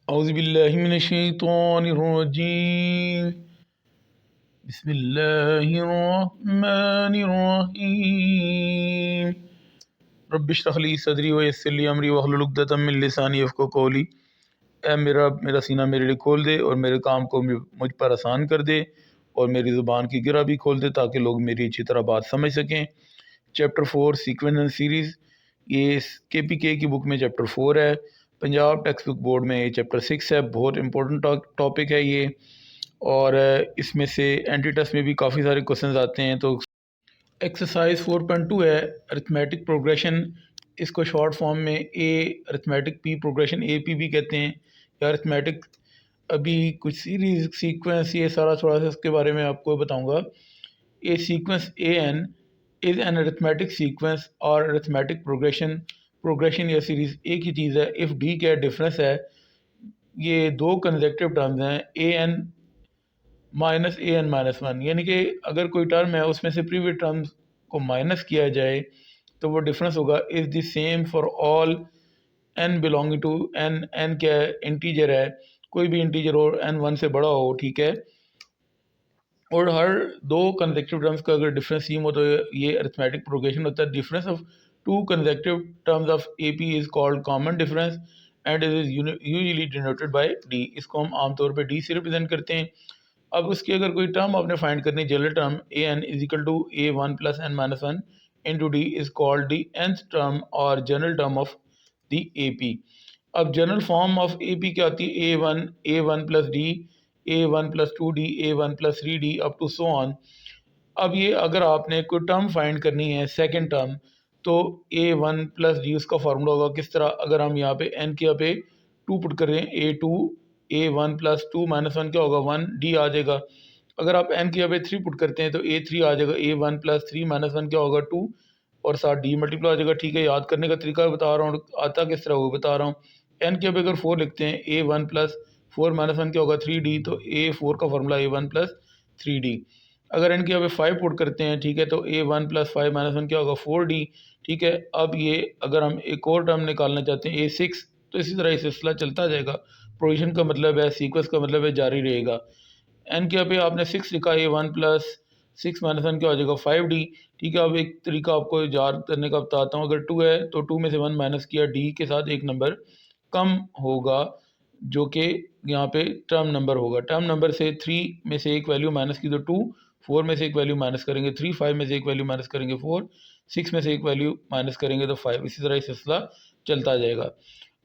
औज़ुबिल्लाहिमिनश्शैतानिर्रजीम बिस्मिल्लाहिर्रहमानिर्रहीम रब्बिश्रह ली सदरी वयस्सिर ली अमरी वहलुल उक़दतम मिन लिसानी यफ़क़हू क़ौली। ऐ मेरा मेरा सीना मेरे लिए खोल दे और मेरे काम को मुझ पर आसान कर दे और मेरी ज़ुबान की गिरा भी खोल दे ताकि लोग मेरी अच्छी तरह बात समझ सकें। चैप्टर 4 सीक्वेंस एंड सीरीज़, ये KPK की बुक में चैप्टर 4 है। पंजाब टेक्स्ट बुक बोर्ड में ये चैप्टर 6 है। बहुत इंपॉर्टेंट टॉपिक है ये, और इसमें से एंटी टेस्ट में भी काफ़ी सारे क्वेश्चंस आते हैं। तो एक्सरसाइज 4.2 है अरिथमेटिक प्रोग्रेशन। इसको शॉर्ट फॉर्म में अरिथमेटिक पी प्रोग्रेशन AP भी कहते हैं, या अरिथमेटिक। अभी कुछ सीरीज सीक्वेंस ये सारा थोड़ा सा इसके बारे में आपको बताऊंगा। A sequence AN is an arithmetic sequence और arithmetic प्रोग्रेशन या सीरीज एक ही चीज़ है। इफ़ D क्या डिफरेंस है, ये दो कंसेक्टिव टर्म्स हैं AN minus AN minus one, यानी कि अगर कोई टर्म है उसमें से प्रीवियस टर्म्स को माइनस किया जाए तो वो डिफरेंस होगा। Is the same for all n belonging to n क्या है, इंटीजर है, कोई भी इंटीजर हो n 1 से बड़ा हो, ठीक है। और हर दो कंसेक्टिव टर्म्स का अगर डिफरेंस सेम हो तो ये अरिथमेटिक प्रोग्रेशन होता है। Difference of two consecutive terms of AP is called common difference and it is usually denoted by D। इसको हम आमतौर पे D से रिप्रेजेंट करते हैं। अब उसकी अगर कोई टर्म आपने फाइंड करनी, general term AN is equal to A1 plus n minus one into D is called the nth term और general term of the AP। अब जनरल फॉर्म ऑफ AP क्या होती है, A1 plus D, A1 plus 2D, A1 plus 3D up to so on. अब ये अगर आपने कोई टर्म फाइंड करनी है सेकंड टर्म, तो A1 प्लस डी उसका फार्मूला होगा किस तरह। अगर हम यहाँ पे n के यहाँ पे 2 पुट कर रहे हैं, A2 A1 plus 2 minus one क्या होगा 1, D आ जाएगा। अगर आप n के यहाँ पे 3 पुट करते हैं तो A3 आ जाएगा, A1 प्लस 3 माइनस वन क्या होगा 2, और साथ D मल्टीप्लाई आ जाएगा। ठीक है, याद करने का तरीका बता रहा हूँ, आता किस तरह वो बता रहा हूँ। n के यहाँ पे अगर 4 लिखते हैं, A1 प्लस 4 माइनस वन क्या होगा 3D, तो A4 का फार्मूला A1 प्लस 3D। अगर n की यहाँ पे 5 पुट करते हैं, ठीक है, तो A1 प्लस 5 माइनस वन क्या होगा 4D। ठीक है, अब ये अगर हम एक और टर्म निकालना चाहते हैं A6, तो इसी तरह ये सिलसिला चलता जाएगा। प्रोविजन का मतलब है, सीक्वेंस का मतलब है जारी रहेगा। n के यहाँ पे आपने 6 लिखा, A1 प्लस 6 माइनस वन क्या हो जाएगा 5D। ठीक है, अब एक तरीका आपको याद करने का बताता हूँ। अगर 2 है तो 2 में से 1 माइनस किया, D के साथ एक नंबर कम होगा जो कि यहाँ पे टर्म नंबर होगा। टर्म नंबर से 3 में से एक वैल्यू माइनस की तो 2, 4 में से एक वैल्यू माइनस करेंगे 3, 5 में से एक वैल्यू माइनस करेंगे 4, 6 में से एक वैल्यू माइनस करेंगे तो 5। इसी तरह ये सिलसिला चलता जाएगा।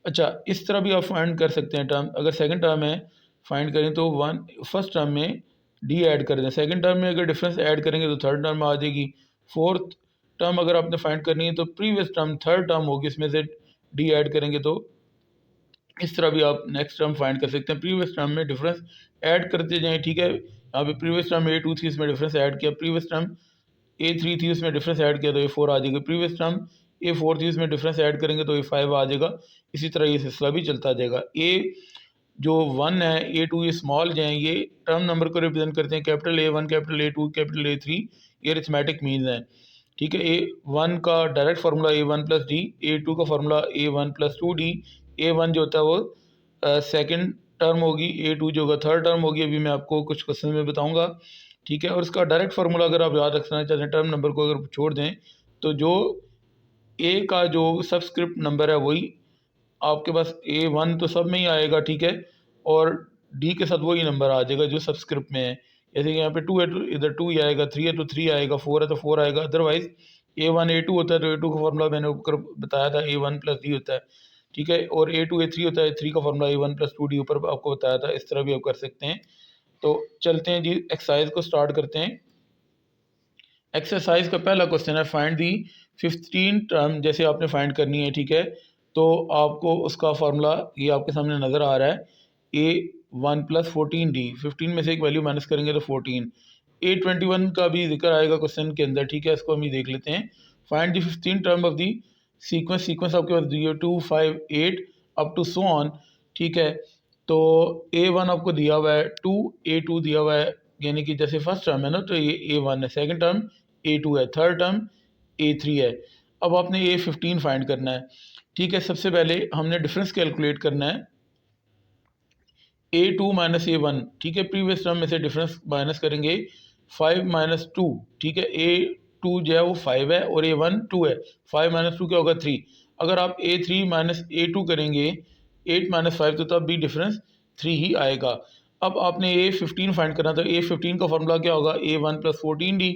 अच्छा, इस तरह भी आप फाइंड कर सकते हैं टर्म। अगर सेकंड टर्म है फाइंड करें तो फर्स्ट टर्म में D ऐड कर दें, सेकंड टर्म में अगर डिफरेंस ऐड करेंगे तो थर्ड टर्म आ जाएगी। फोर्थ टर्म अगर आपने फाइंड करनी है तो प्रीवियस टर्म थर्ड टर्म होगी, इसमें से D ऐड करेंगे तो इस तरह भी आप नेक्स्ट टर्म फाइंड कर सकते हैं। प्रीवियस टर्म में डिफरेंस ऐड करते जाएं। ठीक है, यहाँ पे प्रीवियस टर्म A2 थी, इसमें डिफरेंस ऐड किया। प्रीवियस टर्म A3 थी, उसमें डिफरेंस ऐड किया तो A4 आ जाएगा। प्रीवियस टर्म A4 थी, उसमें डिफरेंस ऐड करेंगे तो A5 आ जाएगा। इसी तरह ये सिलसिला भी चलता जाएगा। जो 1 है, A2 ये स्मॉल जो हैं, ये टर्म नंबर को रिप्रेजेंट करते हैं। Capital A1, capital A2, capital A3 ये अरिथमेटिक मीन्स हैं। ठीक है, A1 का direct formula A1 plus D, A2 का formula A1 plus 2D। A1 जो होता है वो सेकंड टर्म होगी, A2 जो होगा थर्ड टर्म होगी। अभी मैं आपको कुछ क्वेश्चन में बताऊंगा। ठीक है, और इसका डायरेक्ट फार्मूला अगर आप याद रखना चाहते हैं, टर्म नंबर को अगर छोड़ दें तो जो A का जो सबस्क्रिप्ट नंबर है वही आपके पास A1 तो सब में ही आएगा। ठीक है, और D के साथ वही नंबर आ जाएगा जो सबस्क्रिप्ट में है। जैसे कि यहाँ पे 2 है तो इधर 2 ही आएगा, 3 है तो 3 आएगा, 4 है तो 4 आएगा। अदरवाइज A1 A2 होता है तो A2 का फार्मूला मैंने ऊपर बताया था A1 प्लस D होता है। ठीक है, और A2 A3 होता है, 3 का फार्मूला A1 प्लस 2D ऊपर आपको बताया था। इस तरह भी आप कर सकते हैं। तो चलते हैं जी, एक्सरसाइज को स्टार्ट करते हैं। एक्सरसाइज का पहला क्वेश्चन है फाइंड दी 15 टर्म। जैसे आपने फाइंड करनी है, ठीक है, तो आपको उसका फार्मूला ये आपके सामने नज़र आ रहा है। A1 प्लस 14D, 15 में से एक वैल्यू माइनस करेंगे तो 14। A21 का भी जिक्र आएगा क्वेश्चन के अंदर। ठीक है, इसको हम ये देख लेते हैं। Find the 15 term of the sequence आपके पास 0 2 5 8 अप टू सो ऑन। ठीक है, तो A1 आपको दिया हुआ है 2, A2 दिया हुआ है, यानी कि जैसे फर्स्ट टर्म है ना तो ये A1 है, सेकंड टर्म A2 है, थर्ड टर्म A3 है। अब आपने A15 फाइंड करना है। ठीक है, सबसे पहले हमने डिफरेंस कैलकुलेट करना है। A2 माइनस A1, ठीक है, प्रीवियस टर्म में से डिफरेंस माइनस करेंगे 5 माइनस 2, ठीक है, A2 जो है वो 5 है और A1 2 है, 5 माइनस 2 क्या होगा 3। अगर आप A3 माइनस A2 करेंगे 8 माइनस 5 तो तब भी डिफरेंस 3 ही आएगा। अब आपने A15 फाइंड करना, तो A15 का फॉर्मूला क्या होगा, A1 प्लस 14D,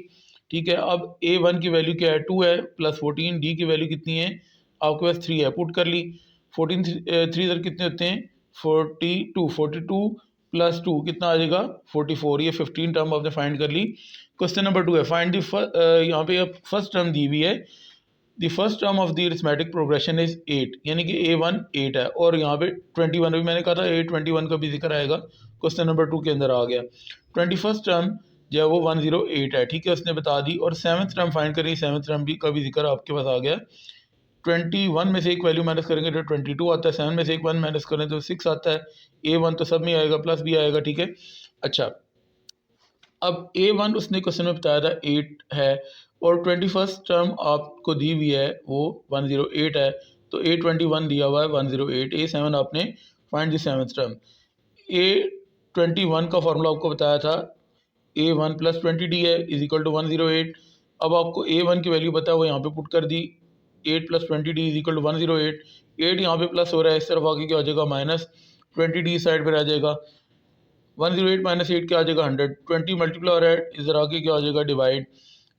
ठीक है। अब A1 की वैल्यू क्या है 2 है, प्लस 14, D की वैल्यू कितनी है आपके पास 3 है, पुट कर ली। 14 3 इधर कितने होते हैं 42, 42 प्लस 2 कितना आ जाएगा 44। ये 15 टर्म आपने फाइंड कर ली। क्वेश्चन नंबर 2 है, फाइंड दी यहाँ पे फर्स्ट टर्म दी हुई है, the first term of the arithmetic progression is 8, यानी कि A1 8 है और यहाँ पे 21 भी मैंने कहा था A21 का भी जिक्र आएगा, क्वेश्चन नंबर 2 के अंदर आ गया। 21st टर्म जो है वो 108 है, ठीक है, उसने बता दी। और 7th टर्म फाइंड करेंगे, 7th टर्म भी का भी जिक्र आपके पास आ गया। 21 में से एक वैल्यू माइनस करेंगे तो 22 आता है, 7 में से एक 1 माइनस करें तो 6 आता है। A1 तो सब में आएगा, प्लस भी आएगा, ठीक है। अच्छा, अब A1 उसने क्वेश्चन में बताया था 8 है और 21st टर्म आपको दी हुई है वो 108 है, तो A21 दिया हुआ है 108। A7 आपने find the 7th term. A21 का फॉर्मूला आपको बताया था A1 प्लस 20D है इज इक्वल टू 108। अब आपको A1 की वैल्यू पता है, वो यहाँ पे पुट कर दी, 8 plus 20D is equal to 108। 8 यहाँ पे प्लस हो रहा है, इस तरफ आके क्या हो जाएगा माइनस, 20D साइड पर आ जाएगा, 108 माइनस 8 क्या आ जाएगा 100, 20 मल्टीप्लाई हो रहा है, इधर आके क्या हो जाएगा डिवाइड,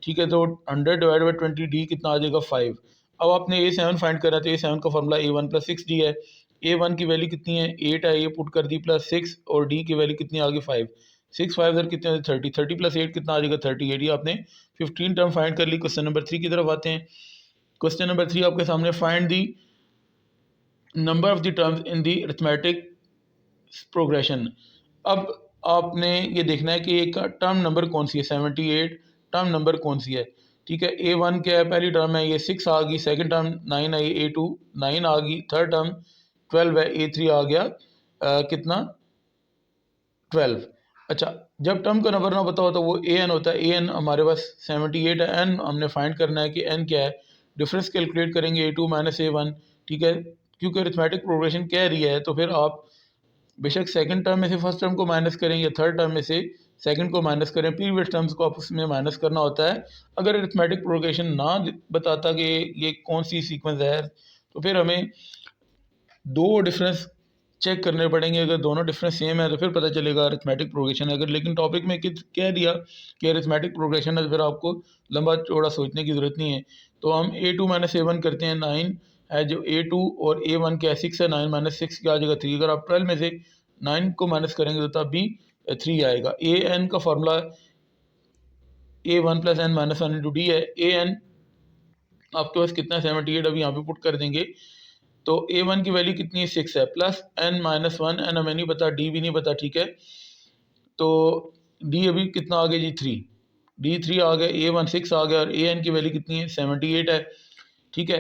ठीक है। तो 100 डिवाइड बाई 20D कितना आ जाएगा 5। अब आपने A7 फाइंड करा, तो A7 का फॉर्मूला A1 प्लस 6D है। A1 की वैल्यू कितनी है 8 है, ये पुट कर दी, प्लस 6 और D की वैल्यू कितनी आ गई 5। 6 5 इधर कितने 30, 30 प्लस 8 कितना आ जाएगा 38। ये आपने 15 टर्म फाइंड कर ली। क्वेश्चन नंबर 3 की तरफ आते हैं। क्वेश्चन नंबर 3 आपके सामने, find the number of the terms in the arithmetic progression. अब आपने ये देखना है कि एक टर्म नंबर कौन सी है, 78 टर्म नंबर कौन सी है, ठीक है। A1 क्या है, पहली टर्म है, ये 6 आ गई, सेकंड टर्म 9 आई, A2 9 आ गई, थर्ड टर्म 12 है, A3 आ गया कितना 12। अच्छा, जब टर्म का नंबर ना पता हो तो वो AN होता है। AN हमारे पास 78 है, N हमने फाइंड करना है कि N क्या है। डिफरेंस कैलकुलेट करेंगे A2 माइनस A1, ठीक है, क्योंकि अरिथमेटिक प्रोग्रेशन कह रही है तो फिर आप बेशक सेकंड टर्म में से फर्स्ट टर्म को माइनस करें या थर्ड टर्म में से सेकंड को माइनस करें, प्रीवियस टर्म्स को आपस में माइनस करना होता है। अगर अरिथमेटिक प्रोग्रेशन ना बताता कि ये कौन सी सीक्वेंस है तो फिर हमें दो डिफरेंस चेक करने पड़ेंगे। अगर दोनों डिफरेंस सेम है तो फिर पता चलेगा अरिथमेटिक प्रोग्रेशन है। अगर लेकिन टॉपिक में कह दिया कि अरिथमेटिक प्रोग्रेशन है तो फिर आपको लंबा चौड़ा सोचने की ज़रूरत नहीं है। तो हम A2 माइनस A1 करते हैं, 9 है जो A2 और A1 क्या है 6 है, 9 माइनस 6 क्या आ जाएगा 3। अगर आप 12 में से 9 को माइनस करेंगे तो तब भी 3 आएगा। AN का formula A1 plus N minus 1 into D है। AN आपके पास कितना है 78, अभी यहाँ पे पुट कर देंगे। तो A1 की वैल्यू कितनी है 6 है, प्लस n माइनस 1, एन हमें नहीं पता, D भी नहीं पता, ठीक है। तो D अभी कितना आ गया जी 3, D3 आ गया, A1 6 आ गया और AN की वैल्यू कितनी है 78 है, ठीक है।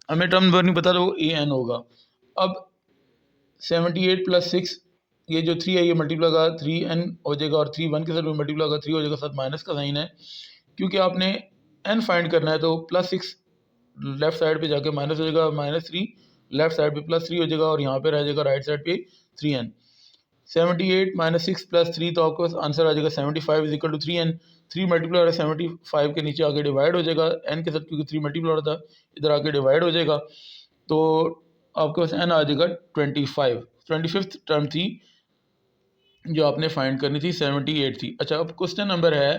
हमें टर्म नंबर नहीं पता तो वो AN होगा। अब 78 प्लस 6, ये जो 3 है ये मल्टीप्लाई का 3n हो जाएगा और 3 1 के साथ मल्टीप्लाई का 3 हो जाएगा, साथ माइनस का साइन है क्योंकि आपने n फाइंड करना है। तो प्लस 6 लेफ्ट साइड पे जाके माइनस हो जाएगा, माइनस 3 लेफ्ट साइड पे प्लस 3 हो जाएगा और यहाँ पे रह जाएगा राइट साइड पे 3n। 78 माइनस 6 प्लस 3 तो आपको आंसर आ जाएगा 75 is equal to 3n। 3 multiply हो रहा है 75 के नीचे आके डिवाइड हो जाएगा n के साथ, क्योंकि 3 मल्टीप्लाई हो रहा था, इधर आके डिवाइड हो जाएगा। तो आपके पास n आ जाएगा 25। 25th टर्म थी जो आपने फाइंड करनी थी, 78 थी। अच्छा, अब क्वेश्चन नंबर है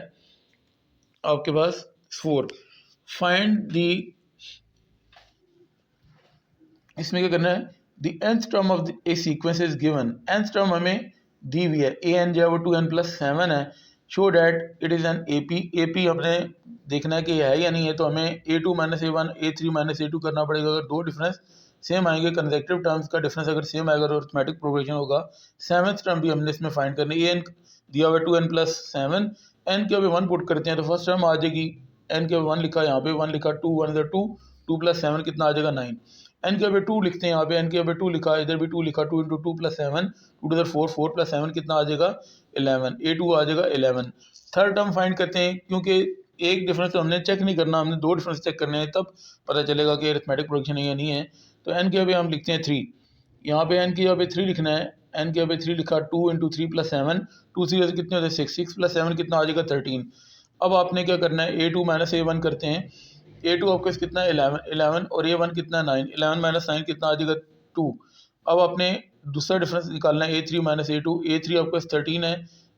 आपके पास 4, फाइंड दी, इसमें क्या करना है, the nth term of A sequence is given. nth term हमें दी हुई है, an जो है वो 2n प्लस 7 है, show that it is an AP हमने देखना है कि है या नहीं है। तो हमें A2 minus A1 A3 minus A2 करना पड़ेगा। अगर दो डिफरेंस सेम आएंगे, कंसेक्टिव टर्म्स का डिफरेंस अगर सेम आएगा तो अरिथमेटिक प्रोग्रेशन होगा। 7th टर्म भी हमने इसमें फाइंड करनी है। an दिया हुआ 2n प्लस 7, n के अभी 1 पुट करते हैं तो फर्स्ट टर्म आ जाएगी, n के 1 लिखा, यहाँ पे 1 लिखा, 2 1 इधर 2, 2 प्लस 7 कितना आ जाएगा 9। n के अभी 2 लिखते हैं, यहाँ पे n के अभी 2 लिखा, इधर भी 2 लिखा, 2 इंटू 2 प्लस 7, 2 इधर 4, 4 प्लस 7 कितना आ जाएगा 11, A2 आ जाएगा 11। थर्ड टर्म फाइंड करते हैं, क्योंकि एक डिफरेंस तो हमने चेक नहीं करना, हमने दो डिफरेंस चेक करने हैं, तब पता चलेगा कि अरिथमेटिक प्रोग्रेशन है या नहीं है। तो n के अभी हम लिखते हैं 3, यहाँ पे n की यहाँ पे 3 लिखना है, एन के पे 3 लिखा, 2 इंटू 3 प्लस 7, 2 3 कितने होते हैं 6, 6 प्लस 7 कितना आ जाएगा 13। अब आपने क्या करना है, A2 माइनस A1 करते हैं। A2 आपके पास कितना है 11 और A1 कितना है 9, 11 माइनस 9 कितना आ जाएगा 2। अब आपने दूसरा डिफरेंस निकालना है A3 माइनस A2, A3 आपके पास 13 है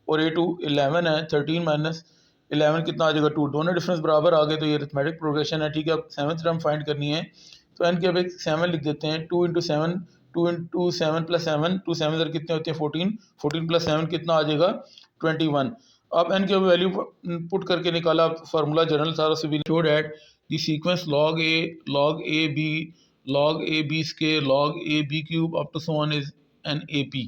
और A2 11 है, 13 माइनस 11 कितना आ जाएगा 2, दोनों डिफरेंस बराबर आ गए, तो ये अरिथमेटिक प्रोग्रेशन है। ठीक है, अब सेवन्थ टर्म फाइंड करनी है, तो एन के अब 7 लिख देते हैं, 2 इंटू 7, 2 इंटू 7 प्लस 7, 2 7 इधर कितने होते हैं 14, 14 प्लस 7 कितना आ जाएगा 21। अब एन की वैल्यू पुट करके निकाला, फार्मूला जनरल सारा से भी show that the sequence log a b log a b square log a b cube up to so on is N A P.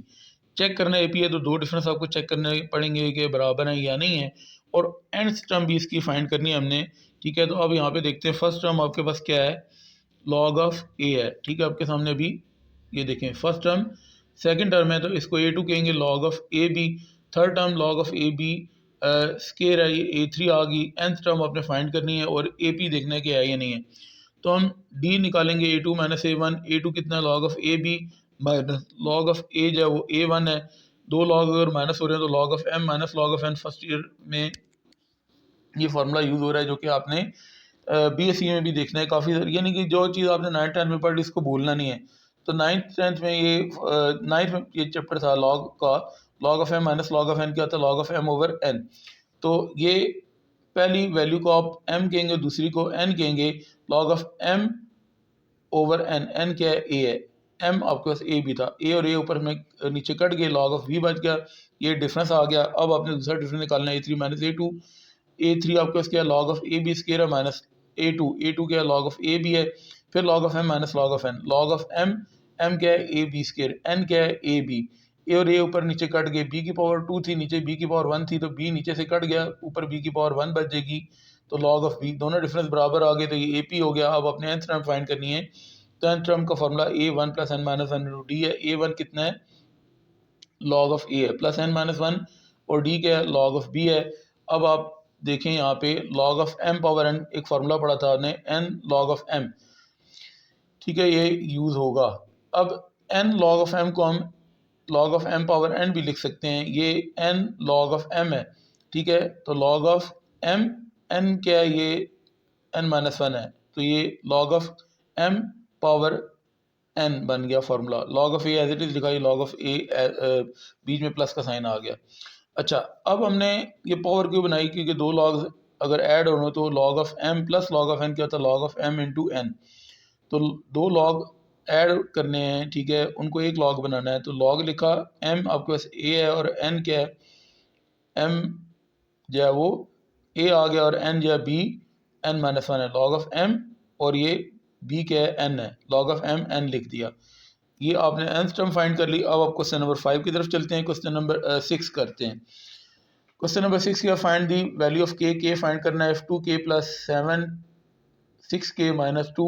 चेक करना ए पी है तो दो डिफरेंस आपको चेक करने पड़ेंगे कि बराबर हैं या नहीं है, और एंड टर्म भी इसकी फाइंड करनी है हमने। ठीक है, तो अब यहाँ पे देखते हैं फर्स्ट टर्म आपके पास क्या है, log ऑफ a है। ठीक है, आपके सामने अभी ये देखें फर्स्ट टर्म, सेकंड टर्म है तो इसको a2 कहेंगे, log of A B, third term log of A B square है, ये a3 आ गई। nth टर्म आपने फाइंड करनी है और AP देखना है कि है या नहीं है, तो हम D निकालेंगे, A2 माइनस A1, A2 कितना है log of AB minus log of A जो है वो A1 है, दो log अगर माइनस हो रहे हैं तो log of M minus log of N। First year में ये फार्मूला यूज़ हो रहा है जो कि आपने BSc में भी देखना है काफ़ी, यानी कि जो चीज़ आपने 9th 10th में पढ़ी इसको भूलना नहीं है। तो 9th 10th में ये 9th में ये चैप्टर था लॉग का, log of M minus log of N क्या था, log of M over N। तो ये पहली वैल्यू को आप M कहेंगे, दूसरी को N कहेंगे, log of M over N, N क्या है A है, M आपके पास A भी था, A और A ऊपर में नीचे कट गए, log ऑफ V बच गया, ये डिफरेंस आ गया। अब आपने दूसरा डिफरेंस निकालना है A3 माइनस A2, A3 आपके पास क्या है log of A B square है माइनस A2, A2 क्या है log ऑफ A B है, फिर log of M minus log of N, log of M, M क्या है A B स्केयर, N क्या है A B, ए और ए ऊपर नीचे कट गए, बी की पावर 2 थी, नीचे बी की पावर 1 थी, तो बी नीचे से कट गया, ऊपर बी की पावर 1 बच जाएगी, तो log ऑफ बी, दोनों डिफरेंस बराबर आ गए, तो ये AP हो गया। अब अपने nth टर्म फाइंड करनी है, तो nth टर्म का formula A1 plus n minus one into D है। A1 कितना है log ऑफ A है प्लस n माइनस वन, और D क्या है log ऑफ B है। अब आप देखें यहाँ पे log of M power n, एक फार्मूला पढ़ा था आपने n log ऑफ M, ठीक है, ये यूज़ होगा। अब n log ऑफ M को हम log of M power n भी लिख सकते हैं, ये n log ऑफ M है। ठीक है, तो log ऑफ M, n क्या है ये n माइनस वन है, तो ये log of M power n बन गया formula. log of A as it is लिखा, ये log ऑफ A बीच में प्लस का साइन आ गया। अच्छा, अब हमने ये पावर क्यों बनाई, क्योंकि दो लॉग्स अगर ऐड हो तो log of M plus log of n क्या होता है log of M into n, तो दो लॉग ऐड करने हैं, ठीक है, उनको एक लॉग बनाना है, तो लॉग लिखा, M आपके पास A है और N क्या है, M जो है वो A आ गया और N जो है B, N माइनस वन है, log ऑफ M, और ये B क्या है N है, log ऑफ M N लिख दिया। ये आपने nth टर्म फाइंड कर ली। अब आप क्वेश्चन नंबर 5 की तरफ चलते हैं, क्वेश्चन नंबर 6 करते हैं। क्वेश्चन नंबर 6 क्या, find the value of K find करना है, F2K plus 7, 6K minus 2,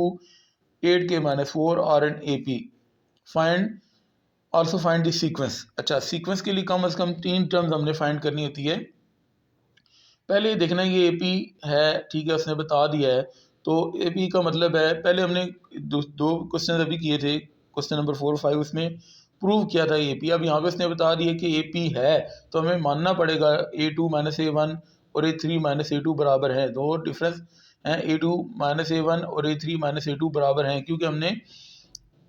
8K minus 4 are N A P. Find also find the sequence. अच्छा, सीक्वेंस के लिए कम से कम 3 टर्म्स हमने फाइंड करनी होती है। पहले देखना ये ए पी है, ठीक है, उसने बता दिया है, तो ए पी का मतलब है, पहले हमने दो क्वेश्चन अभी किए थे, क्वेश्चन नंबर 4 और 5, उसमें प्रूव किया था ए पी। अब यहाँ पे उसने बता दिया कि ए पी है, तो हमें मानना पड़ेगा A2 माइनस A1 और A3 माइनस A2 बराबर है, दो डिफरेंस हैं, A2 माइनस A1 और A3 माइनस A2 बराबर हैं, क्योंकि हमने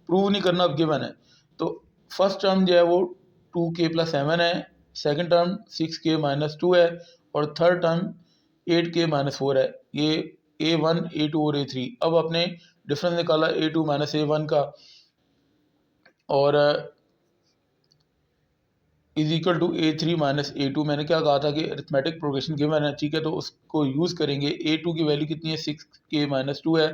प्रूव नहीं करना, अब गिवन है। तो फर्स्ट टर्म जो है वो 2K प्लस 7 है, सेकंड टर्म 6K माइनस 2 है, और थर्ड टर्म 8K माइनस 4 है, ये A1 A2 और A3। अब आपने डिफरेंस निकाला A2 माइनस A1 का, और is equal to A3 minus A2। मैंने क्या कहा था कि अरिथमेटिक प्रोग्रेशन गिवन है, ठीक है, तो उसको यूज़ करेंगे। A2 की वैल्यू कितनी है 6K माइनस 2 है,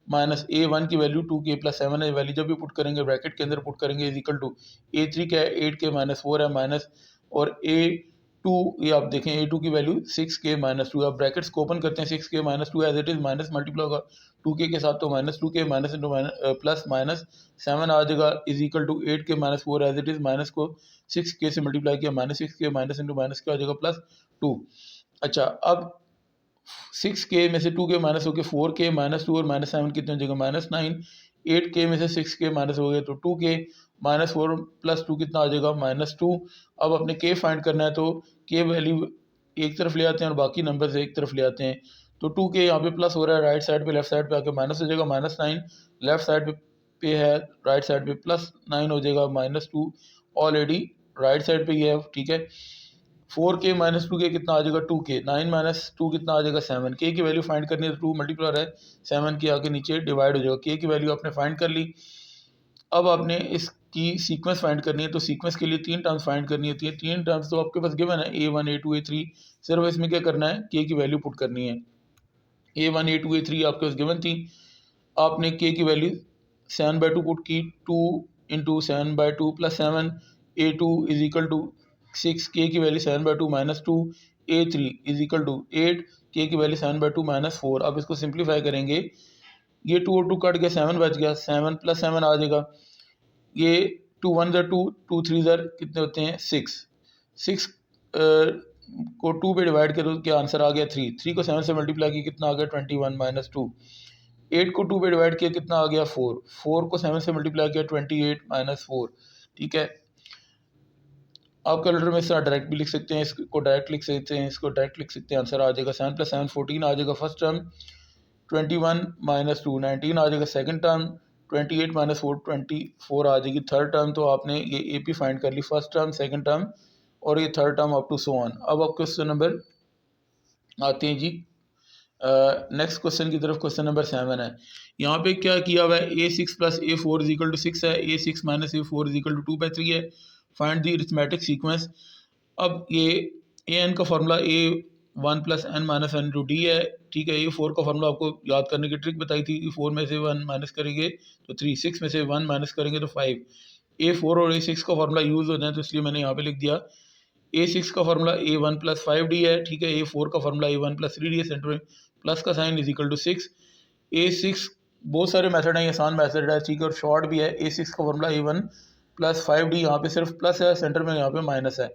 माइनस A1 की वैल्यू 2K प्लस 7 है, वैल्यू जब भी पुट करेंगे ब्रैकेट के अंदर पुट करेंगे, इज इक्वल टू A3 क्या है 8K माइनस 4 है, माइनस, और A2 ये आप देखें A2 की वैल्यू 6K माइनस 2 है। ब्रैकेट्स को ओपन करते हैं, 6K minus 2 as it is, minus multiply होगा 2K के साथ, तो minus 2K minus into plus minus 7 आ जाएगा, is equal to 8K minus 4 as it is, minus को 6K से मल्टीप्लाई किया, minus 6K minus into minus क्या हो जाएगा प्लस 2। अच्छा, अब 6K में से 2K माइनस हो गया 4K माइनस 2, और माइनस 7 कितने हो जाएगा माइनस 9, 8K में से 6K माइनस हो गया तो 2K, -4 + 2 कितना आ जाएगा -2। अब अपने के फाइंड करना है तो के वैल्यू एक तरफ ले आते हैं और बाकी नंबर्स एक तरफ ले आते हैं। तो 2 के यहाँ पे प्लस हो रहा है राइट साइड पे, लेफ्ट साइड पे आके माइनस हो जाएगा -9। लेफ्ट साइड पे है, राइट साइड पे +9 हो जाएगा -2 ऑलरेडी राइट साइड पे ही है, ठीक है। 4k -2 के कितना आ जाएगा 2k, 9 - 2 कितना आ जाएगा 7। के की वैल्यू फाइंड करनी है तो 2 मल्टीप्लाई है 7 के आगे नीचे डिवाइड हो जाएगा। के की वैल्यू आपने फाइंड कर ली। अब आपने इसकी सीक्वेंस फाइंड करनी है, तो सीक्वेंस के लिए 3 टर्म्स फाइंड करनी होती है। 3 टर्म्स तो आपके पास गिवन है A1 A2 A3। सिर्फ इसमें क्या करना है, के की वैल्यू पुट करनी है। A1 A2 A3 आपके पास गिवन थी, आपने के की वैल्यू 7/2 पुट की। 2 × 7/2 + 7 A2 = 6, के की वैल्यू 7/2 - 2 A3 = 8, के की वैल्यू 7/2 - 4। अब इसको सिंप्लीफाई करेंगे, ये 2 और 2 कट गया, 7 बच गया, 7 + 7 आ जाएगा। ये 2 1 ज़र 2, 2 3 ज़र कितने होते हैं 6। 6 को 2 पे डिवाइड करो क्या आंसर आ गया 3। 3 को 7 से मल्टीप्लाई किया कितना आ गया 21 - 2। 8 को 2 पे डिवाइड किया कितना आ गया 4। 4 को 7 से मल्टीप्लाई किया 28 - 4, ठीक है। आप कैलकुलेटर में इस तरह डायरेक्ट भी लिख सकते हैं, इसको डायरेक्ट लिख सकते हैं, इसको डायरेक्ट लिख सकते हैं। आंसर आ जाएगा 7 + 7 14 आ जाएगा फर्स्ट टर्म, 21 - 2 19 आ जाएगा सेकंड टर्म, 28 - 4 24 आ जाएगी थर्ड टर्म। तो आपने ये AP फाइंड कर ली, फर्स्ट टर्म, सेकंड टर्म और ये third term up to so on. अब आप क्वेश्चन नंबर आते हैं जी नेक्स्ट क्वेश्चन की तरफ। क्वेश्चन नंबर 7 है। यहाँ पे क्या किया हुआ है, A6 + A4 = 6 है, A6 - A4 = 2/3 है। Find the arithmetic sequence. अब ये an का formula A1 + n - n × d है, ठीक है। A4 का फार्मूला आपको याद करने की ट्रिक बताई थी कि 4 में से 1 माइनस करेंगे तो 3, 6 में से 1 माइनस करेंगे तो 5। A4 और A6 का फार्मूला यूज़ हो जाए तो इसलिए मैंने यहाँ पे लिख दिया। A6 का फार्मूला A1 + 5d है, ठीक है। A4 का फार्मूला A1 + 3d है, सेंटर में प्लस का साइन = 6। A6 बहुत सारे मेथड हैं, आसान मेथड है, ठीक है, और शॉर्ट भी है। A6 का फार्मूला A1 + 5d, यहाँ पे सिर्फ प्लस है, सेंटर में यहाँ पे माइनस है,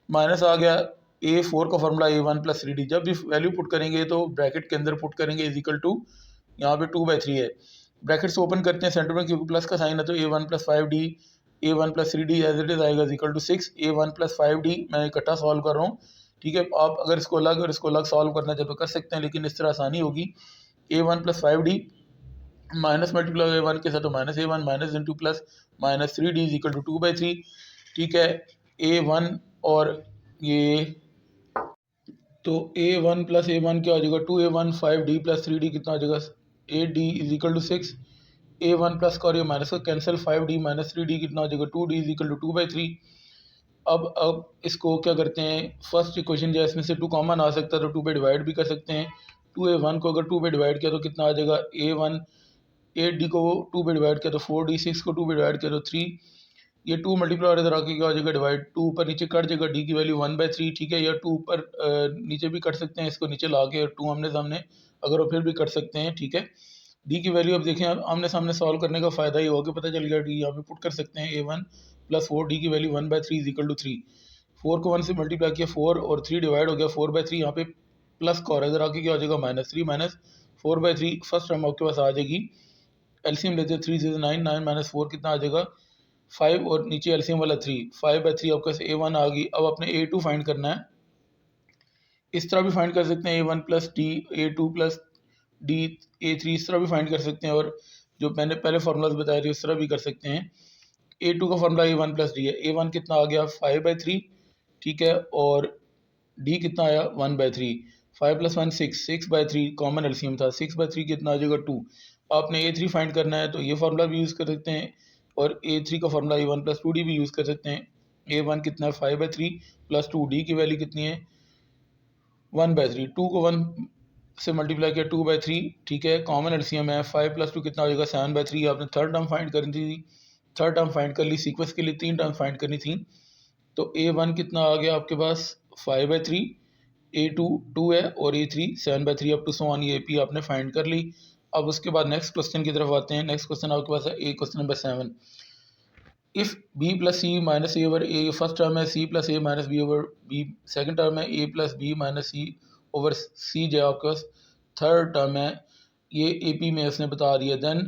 माइनस आ गया। A4 का फार्मूला A1 + 3d, जब भी वैल्यू पुट करेंगे तो ब्रैकेट के अंदर पुट करेंगे = यहाँ पे 2/3 है। ब्रैकेट्स ओपन करते हैं सेंटर में क्योंकि प्लस का साइन है, तो A1 + 5d A1 + 3d as it is आएगा = 6। A1 + 5d मैं इकट्ठा सॉल्व कर रहा हूँ, ठीक है। आप अगर इसको अलग और इसको अलग सॉल्व करना चाहे तो कर सकते हैं, लेकिन इस तरह आसानी होगी। A1 + 5d minus multiply A1 के साथ तो -A1 minus into plus -3d = 2/3, ठीक है। A1 और ये तो A1 + A1 क्या हो जाएगा 2A1 5d + 3d कितना हो जाएगा 8d = 6। A1 प्लस का और ये माइनस का कैंसिल, 5d - 3d कितना हो जाएगा 2d = 2/3। अब इसको क्या करते हैं, फर्स्ट इक्वेशन जो है इसमें से 2 कॉमन आ सकता है तो 2 पे डिवाइड भी कर सकते हैं। 2A1 को अगर 2 पे डिवाइड किया तो कितना आ जाएगा A1, 8d को 2 पे डिवाइड किया तो 4d, 6 को 2 पे डिवाइड किया तो 3। ये 2 मल्टीप्लाई इधर आके क्या हो जाएगा डिवाइड, 2 ऊपर नीचे कट जाएगा, d की वैल्यू 1/3, ठीक है। या 2 ऊपर नीचे भी कट सकते हैं, इसको नीचे ला के 2 आमने सामने अगर वो फिर भी कट सकते हैं, ठीक है। डी की वैल्यू अब देखें, आमने सामने सॉल्व करने का फ़ायदा ही होगा, पता चल गया डी यहाँ पे पुट कर सकते हैं। A1 + 4 डी की वैल्यू 1/3 = 3। 4 को 1 से मल्टीप्लाई किया 4 और 3 डिवाइड हो गया 4/3, यहाँ पे प्लस का और इधर आके क्या हो जाएगा -3 - 4/3। फर्स्ट टर्म आपके पास आ जाएगी, एलसीएम लेते हैं 3 से 9, 9 - 4 कितना आ जाएगा 5 और नीचे एलसीएम वाला 3, 5/3 आपके पास A1 आ गई। अब अपने A2 फाइंड करना है, इस तरह भी फाइंड कर सकते हैं A1 + D A2 + D A3, इस तरह भी फाइंड कर सकते हैं, और जो मैंने पहले फार्मूलाज बताए थे उस तरह भी कर सकते हैं। A2 का फार्मूला A1 + D है, A1 कितना आ गया 5/3, ठीक है, और D कितना आया 1/3। 5 + 1 6, 6/3 कॉमन एलसीएम था, 6/3 कितना आ जाएगा 2। आपने A3 फाइंड करना है तो ये फार्मूला भी यूज़ कर सकते हैं, और A3 का फार्मूला A1 + 2D भी यूज़ कर सकते हैं। A1 कितना है 5/3 + 2, D की वैल्यू कितनी है 1/3, 2 को 1 से मल्टीप्लाई किया 2/3, ठीक है। कॉमन एलसीएम है, 5 + 2 कितना हो जाएगा 7/3। आपने थर्ड टर्म फाइंड करनी थी, थर्ड टर्म फाइंड कर ली। सीक्वेंस के लिए 3 टर्म फाइंड करनी थी, तो A1 कितना आ गया आपके पास 5/3, A2 2 है और A3 7/3 up to so on. ये AP आपने फाइंड कर ली। अब उसके बाद नेक्स्ट क्वेश्चन की तरफ आते हैं। नेक्स्ट क्वेश्चन आपके पास है a question number 7। If B + C - A/A first term है, C + A - B/B second term है, A + B - C/C जो आपके पास थर्ड टर्म है, ये AP में इसने बता दिया। Then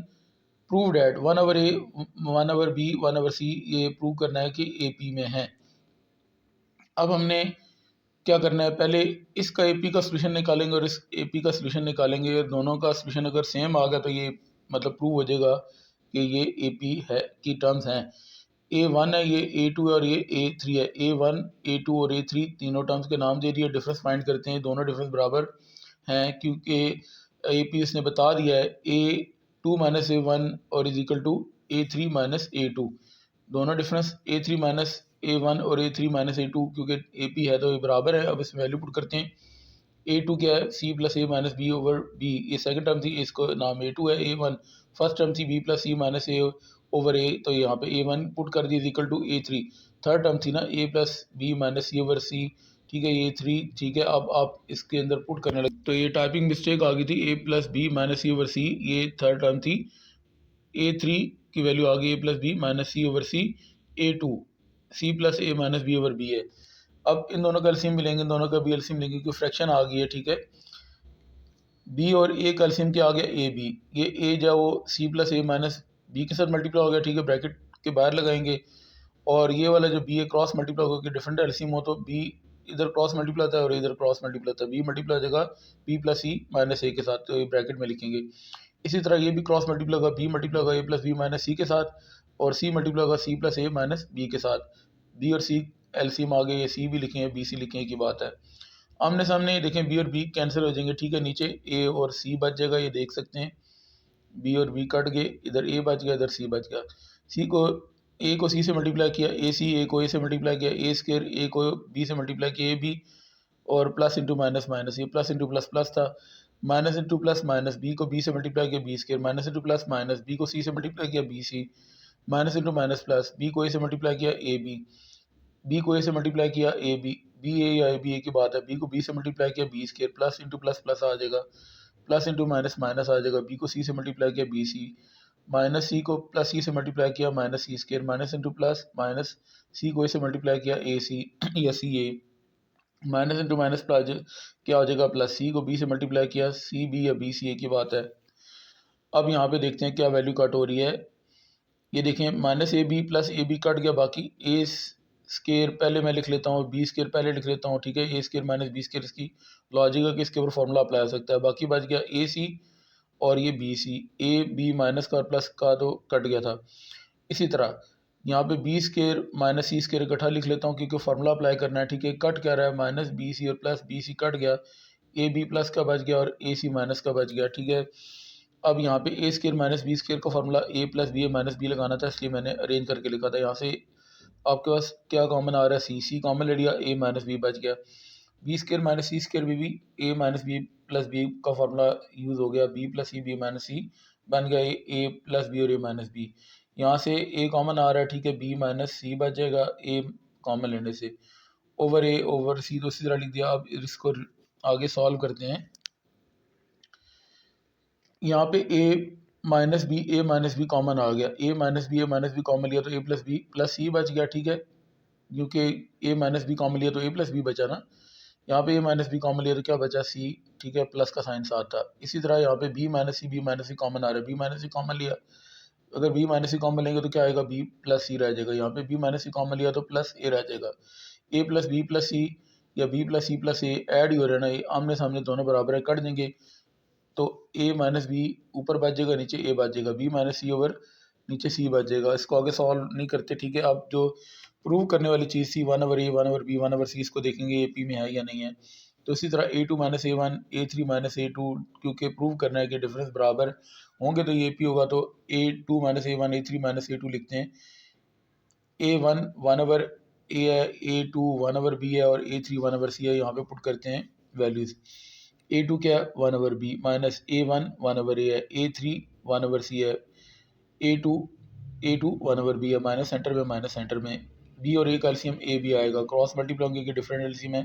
prove that 1/a 1/b 1/c, ये प्रूव करना है कि ए पी में है। अब हमने क्या करना है, पहले इसका एपी का सोल्यूशन निकालेंगे और इस एपी का सोल्यूशन निकालेंगे। दोनों का सोल्यूशन अगर सेम आ गया तो ये मतलब प्रूव हो जाएगा कि ये एपी है की टर्म्स हैं। A1 है, ये A2 है और ये A3 है। A1 A2 और A3 तीनों टर्म्स के नाम दे दिए। डिफरेंस फाइंड करते हैं, दोनों डिफरेंस बराबर हैं क्योंकि एपी इसने बता दिया है A2 माइनस A1 और is equal to A3 minus A2। दोनों डिफरेंस A3 माइनस A1 और A3 माइनस A2 क्योंकि AP है तो ये बराबर है। अब इसमें वैल्यू पुट करते हैं। A2 क्या है, C plus A minus B over B, ये सेकंड टर्म थी, इसको नाम A2 है। A1 फर्स्ट टर्म थी B plus C minus A over A, तो यहाँ पे A1 पुट कर दी equal to A3। Third term थी ना A plus B minus C over C, ठीक है, ये 3, ठीक है। अब आप इसके अंदर पुट करने लगे तो ये टाइपिंग मिस्टेक आ गई थी। A plus B minus C over C, ये थर्ड टर्म थी। A3 की वैल्यू आ गई A plus B minus C over C. A2 C plus A minus B over B है। अब इन दोनों का एलसीएम मिलेंगे, इन दोनों का भी एलसीएम लेंगे क्योंकि फ्रैक्शन आ गई है, ठीक है। बी और ए का एलसीएम क्या आ गया, ए बी। ये ए जो वो C plus A minus B के साथ मल्टीप्लाई हो गया, ठीक है, ब्रैकेट के बाहर लगाएंगे। और ये वाला जो बी है क्रॉस मल्टीप्लाई होकर डिफरेंट एलसीएम हो तो बी इधर क्रॉस मल्टीप्लाई होता है और इधर क्रॉस मल्टीप्लाई होता है। बी मल्टीप्लाई हो जाएगा बी प्लस सी माइनस ए के साथ, तो ये ब्रैकेट में लिखेंगे। इसी तरह ये भी क्रॉस मल्टीप्लाई होगा, बी मल्टीप्लाई होगा ए प्लस बी माइनस सी के साथ, और सी मल्टीप्लाई होगा C plus A minus B के साथ। बी और सी एलसीएम आ गए, ये सी भी लिखें बी सी लिखें की बात है। आमने सामने देखें बी और बी कैंसिल हो जाएंगे, ठीक है, नीचे ए और सी बच जाएगा, ये देख सकते हैं। बी और बी कट गए, इधर ए बच गया, इधर सी बच गया। सी को ए को सी से मल्टीप्लाई किया ए सी, ए को ए से मल्टीप्लाई किया ए स्केयर, ए को बी से मल्टीप्लाई किया ए बी, और प्लस इंटू माइनस माइनस, ये प्लस इंटू प्लस प्लस था। Minus into plus minus, B को बी से मल्टीप्लाई किया B square, minus into plus minus, B को सी से मल्टीप्लाई किया B C, minus into minus plus, B को A से मल्टीप्लाई किया ए बी, बी को ए से मल्टीप्लाई किया ए बी, बी ए या ए बी ए की बात है। बी को बी से मल्टीप्लाई किया B square, plus into plus plus आ जाएगा, प्लस इंटू माइनस माइनस आ जाएगा। बी को सी से मल्टीप्लाई किया बी सी, माइनस सी को प्लस सी से मल्टीप्लाई किया minus C square, minus into plus minus, C को ए से मल्टीप्लाई किया ए सी या C A, minus into minus plus क्या हो जाएगा प्लस, सी को बी से मल्टीप्लाई किया सी बी या बी सी ए की बात है। अब यहाँ पे देखते हैं क्या वैल्यू कट हो रही है। ये देखें minus A B plus A B cut गया, बाकी ए स्केयर पहले मैं लिख लेता हूँ, बी स्केयर पहले लिख लेता हूँ, ठीक है। ए स्केयर माइनस बी स्केयर, इसकी लॉजिक है कि इसके ऊपर फॉर्मूला अप्लाई हो सकता है। बाकी बच गया ए सी और ये B C, A B minus का और प्लस का तो कट गया था। इसी तरह यहाँ पे B square minus C square इकट्ठा लिख लेता हूँ क्योंकि फॉर्मूला अप्लाई करना है, ठीक है। कट क्या रहा है, माइनस बी सी और प्लस बी सी कट गया, ए बी प्लस का बच गया और ए सी माइनस का बच गया, ठीक है। अब यहाँ पे ए स्केयर माइनस बी स्केयर का फॉर्मूला ए प्लस बी ए माइनस बी लगाना था, इसलिए मैंने अरेंज करके लिखा था। यहाँ से आपके पास क्या कॉमन आ रहा है, सी, सी कॉमन ले लिया, ए माइनस बी बच गया। B square minus C square भी A minus B plus B का फॉर्मूला यूज़ हो गया, B plus C B minus C बन गया ए प्लस बी और ए माइनस बी। यहाँ से ए कॉमन आ रहा है, ठीक है, बी माइनस सी बच जाएगा ए कॉमन लेने से, ओवर ए ओवर सी तो इसी तरह लिख दिया। अब इसको आगे सॉल्व करते हैं। यहाँ पे ए माइनस बी कॉमन आ गया, ए माइनस बी कॉमन लिया तो ए प्लस सी बच गया, ठीक है, क्योंकि ए माइनस बी कॉमन लिया तो ए प्लस बी बचा ना। यहाँ पे ए माइनस बी कॉमन लिया तो क्या बचा, सी, ठीक है, प्लस का साइन साथ था। इसी तरह यहाँ पे बी माइनस सी कॉमन आ रहा है, बी माइनस सी कॉमन लिया, अगर बी माइनस सी कॉमन लेंगे तो क्या आएगा, बी प्लस सी रह जाएगा। यहाँ पे बी माइनस सी कॉमन लिया तो प्लस ए रह जाएगा। ए प्लस सी या बी प्लस सी ऐड ही हो रहा है ना, ये आमने सामने दोनों बराबर है, कट देंगे तो ए माइनस बी ऊपर बच जाएगा, नीचे ए बच जाएगा, बी माइनस सी ओवर नीचे सी बच जाएगा। इसको आगे सॉल्व नहीं करते, ठीक है। अब जो प्रूव करने वाली चीज़ थी 1/a 1/b 1/c, इसको देखेंगे ए पी में है या नहीं है। तो इसी तरह A2 minus A1 A3 minus A2, क्योंकि प्रूव करना है कि डिफरेंस बराबर होंगे तो ये पी होगा, तो A2 minus A1 A3 minus A2 लिखते हैं। A1 1/a है, A2 1/b है और A3 1/c है। यहाँ पे पुट करते हैं वैल्यूज़। A2 क्या है 1/b माइनस A1 1/a है, A3 1/c है, A2 1/b है, माइनस सेंटर में b और a का एलसीएम a भी आएगा, क्रॉस मल्टीप्लाई होंगे कि डिफरेंट एलसीएम है।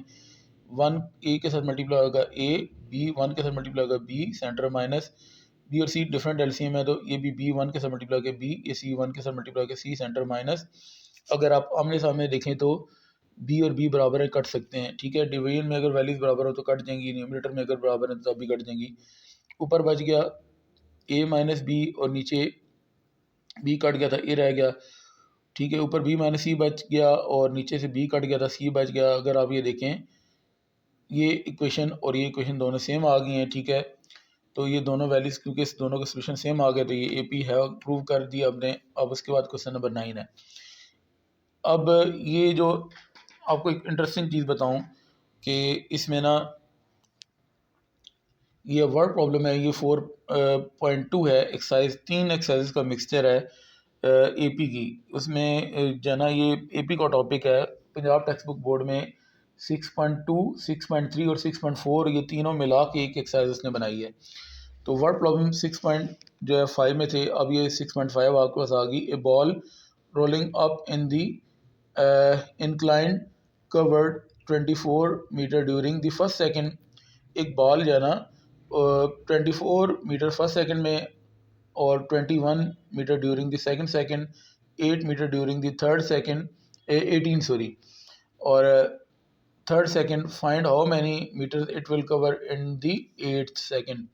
1 a के साथ मल्टीप्लाई होगा a, b 1 के साथ मल्टीप्लाई होगा b, सेंटर माइनस b और c डिफरेंट एलसीएम है तो ये भी b 1 के साथ मल्टीप्लाई होगा b, ये c 1 के साथ मल्टीप्लाई होगा c, सेंटर माइनस। अगर आप आमने सामने देखें तो b और b बराबर है, कट सकते हैं, ठीक है। डिवीजन में अगर वैल्यूज बराबर हो तो कट जाएंगी, न्यूमरेटर में अगर बराबर है तो तब भी कट जाएंगी। ऊपर बच गया a माइनस बी और नीचे बी कट गया था, ए रह गया, ठीक है। ऊपर बी माइनस सी बच गया और नीचे से बी कट गया था, सी बच गया। अगर आप ये देखें, ये इक्वेशन और ये इक्वेशन दोनों सेम आ गई हैं, ठीक है। तो ये दोनों वैल्यूज क्योंकि इस दोनों का सोल्यूशन सेम आ गया, तो ये ए पी है, प्रूव कर दिया हमने। अब उसके बाद क्वेश्चन नंबर 9 है। अब ये जो आपको एक इंटरेस्टिंग चीज़ बताऊं कि इसमें ना ये वर्ड प्रॉब्लम है, ये 4.2 है एक्सरसाइज, 3 एक्सरसाइज का मिक्सचर है एपी की। उसमें जो है ना ये एपी का टॉपिक है, पंजाब टेक्स्ट बुक बोर्ड में 6.2, 6.3 और 6.4 ये तीनों मिला के एक एक्सरसाइज उसने बनाई है। तो वर्ड प्रॉब्लम 6.5 में थे, अब ये 6.5 आपके पास आ गई। A ball rolling up in the incline covered 24 metre during the first second. एक बॉल जो है ना 24 मीटर फर्स्ट सेकंड में और 21 metre during the second second, 8 metre during the third second, 18 sorry, और third second, find how many metre it will cover in the 8th second.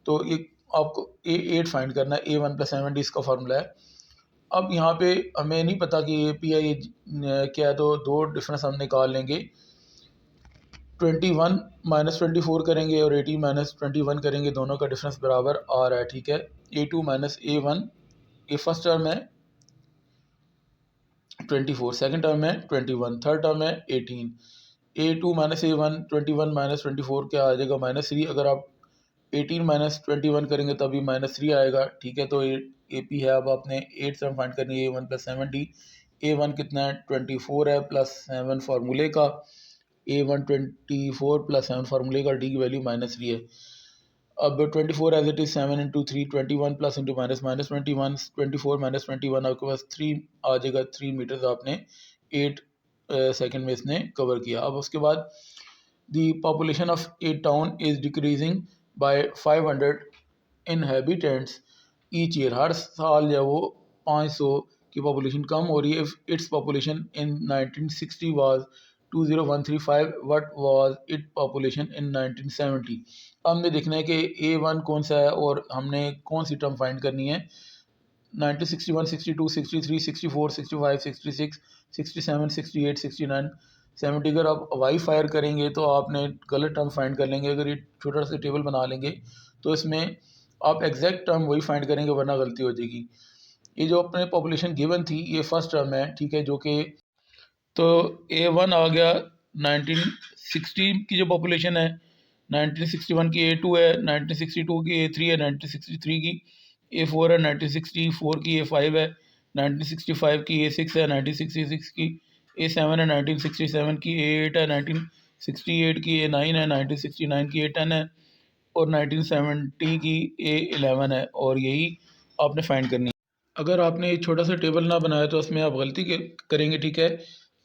तो ये आपको ए8 फाइंड करना है, A1 + 7D इसका formula है। अब यहाँ पे हमें नहीं पता कि ए पी आई क्या है, तो दो डिफरेंस हम निकाल लेंगे। 21 - 24 करेंगे और 18 - 21 करेंगे, दोनों का डिफरेंस बराबर आ रहा है, ठीक है। A2 - A1, ये फर्स्ट टर्म है 24, सेकंड टर्म है 21, थर्ड टर्म है 18। A2 - A1, 21 - 24 क्या आ जाएगा, -3। अगर आप 18 - 21 करेंगे तभी -3 आएगा, ठीक है। तो ए पी है। अब आपने 8 टर्म फाइंड करनी है, A1 + 7D। A1 कितना है, 24 है, +7 फार्मूले का। A1 24 + 7 फार्मूले का, डी की वैल्यू -3 है। अब 24 as it is, 7 × 3, 21 plus into minus -21, 24 - 21 आपके पास 3 आ जाएगा। 3 मीटर्स आपने 8 सेकंड में इसने कवर किया। अब उसके बाद the population of a town is decreasing by 500 inhabitants each year. हर साल जो है वो 500 की पॉपुलेशन कम हो रही है। Its population in 1960 was 20135, what was it population in 1970। हमने देखना है कि A1 कौन सा है और हमने कौन सी टर्म फाइंड करनी है। 1961, 62, 63, 64, 65, 66, 67, 68, 69, 70। अगर आप वाई फायर करेंगे तो आपने गलत टर्म फाइंड कर लेंगे। अगर ये छोटा सा टेबल बना लेंगे तो इसमें आप एग्जैक्ट टर्म वही फाइंड करेंगे, वरना गलती हो जाएगी। ये जो अपने पॉपुलेशन गिवन थी, ये फर्स्ट टर्म है, ठीक है, जो कि तो A1 आ गया 1960 की जो पॉपुलेशन है, 1961 की A2 है, 1962 की A3 है, 1963 की A4 है, 1964 की A5 है, 1965 की A6 है, 1966 की A7 है, 1967 की A8 है, 1968 की A9 है, 1969 की A10 है और 1970 की A11 है। और यही आपने फाइंड करनी है। अगर आपने एक छोटा सा टेबल ना बनाया तो उसमें आप गलती करेंगे, ठीक है।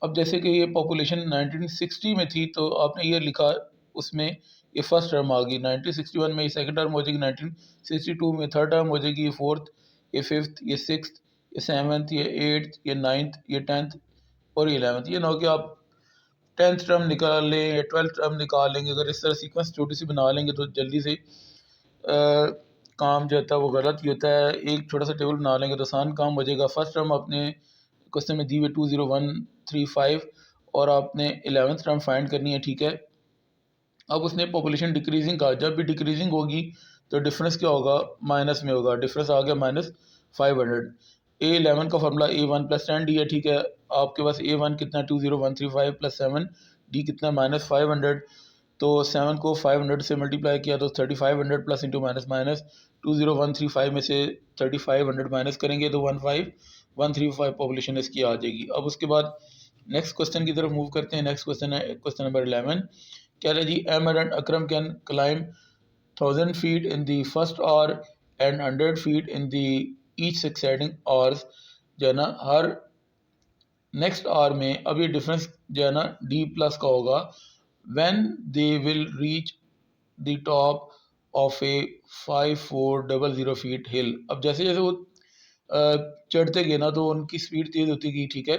अब जैसे कि ये पॉपुलेशन 1960 में थी तो आपने ये लिखा, उसमें ये फर्स्ट टर्म आ गई। 1961 में ये सेकंड टर्म हो जाएगी, 1962 में थर्ड टर्म हो जाएगी, ये फोर्थ, ये फिफ्थ, ये सिक्स्थ, ये सेवन्थ, ये एट्थ, ये नाइन्थ, ये 10th और ये 11th। ये ना हो कि आप 10th टर्म निकाल लें या 12th टर्म निकाल लेंगे। अगर इस तरह सीक्वेंस छोटी सी बना लेंगे तो जल्दी से काम जो होता है वो गलत ही होता है। एक छोटा सा टेबल बना लेंगे तो आसान काम हो जाएगा। फर्स्ट टर्म अपने क्वेश्चन में दी हुई 20135 और आपने 11th टर्म फाइंड करनी है, ठीक है। अब उसने पॉपुलेशन डिक्रीजिंग कहा, जब भी डिक्रीजिंग होगी तो डिफरेंस क्या होगा, माइनस में होगा। डिफरेंस आ गया -500। A11 का फार्मूला A1 + 10D है, ठीक है। आपके पास A1 कितना 20135 + 7, D कितना -500। तो 7 को 500 से मल्टीप्लाई किया तो 3500 प्लस इंटू माइनस माइनस 20135 में से 3500 माइनस करेंगे तो 15135 पॉपुलेशन इसकी आ जाएगी। अब उसके बाद नेक्स्ट क्वेश्चन की तरफ मूव करते हैं। नेक्स्ट क्वेश्चन है क्वेश्चन नंबर 11। क्या है जी, Ahmed and Akram can climb 1000 feet in the first hour and 100 feet in the each succeeding hours। जो है ना हर नेक्स्ट आवर में, अब ये डिफरेंस जो है ना D प्लस का होगा, when they will reach the top of a 5400 feet hill। अब जैसे जैसे वो चढ़ते गए ना तो उनकी स्पीड तेज होती गई, ठीक है।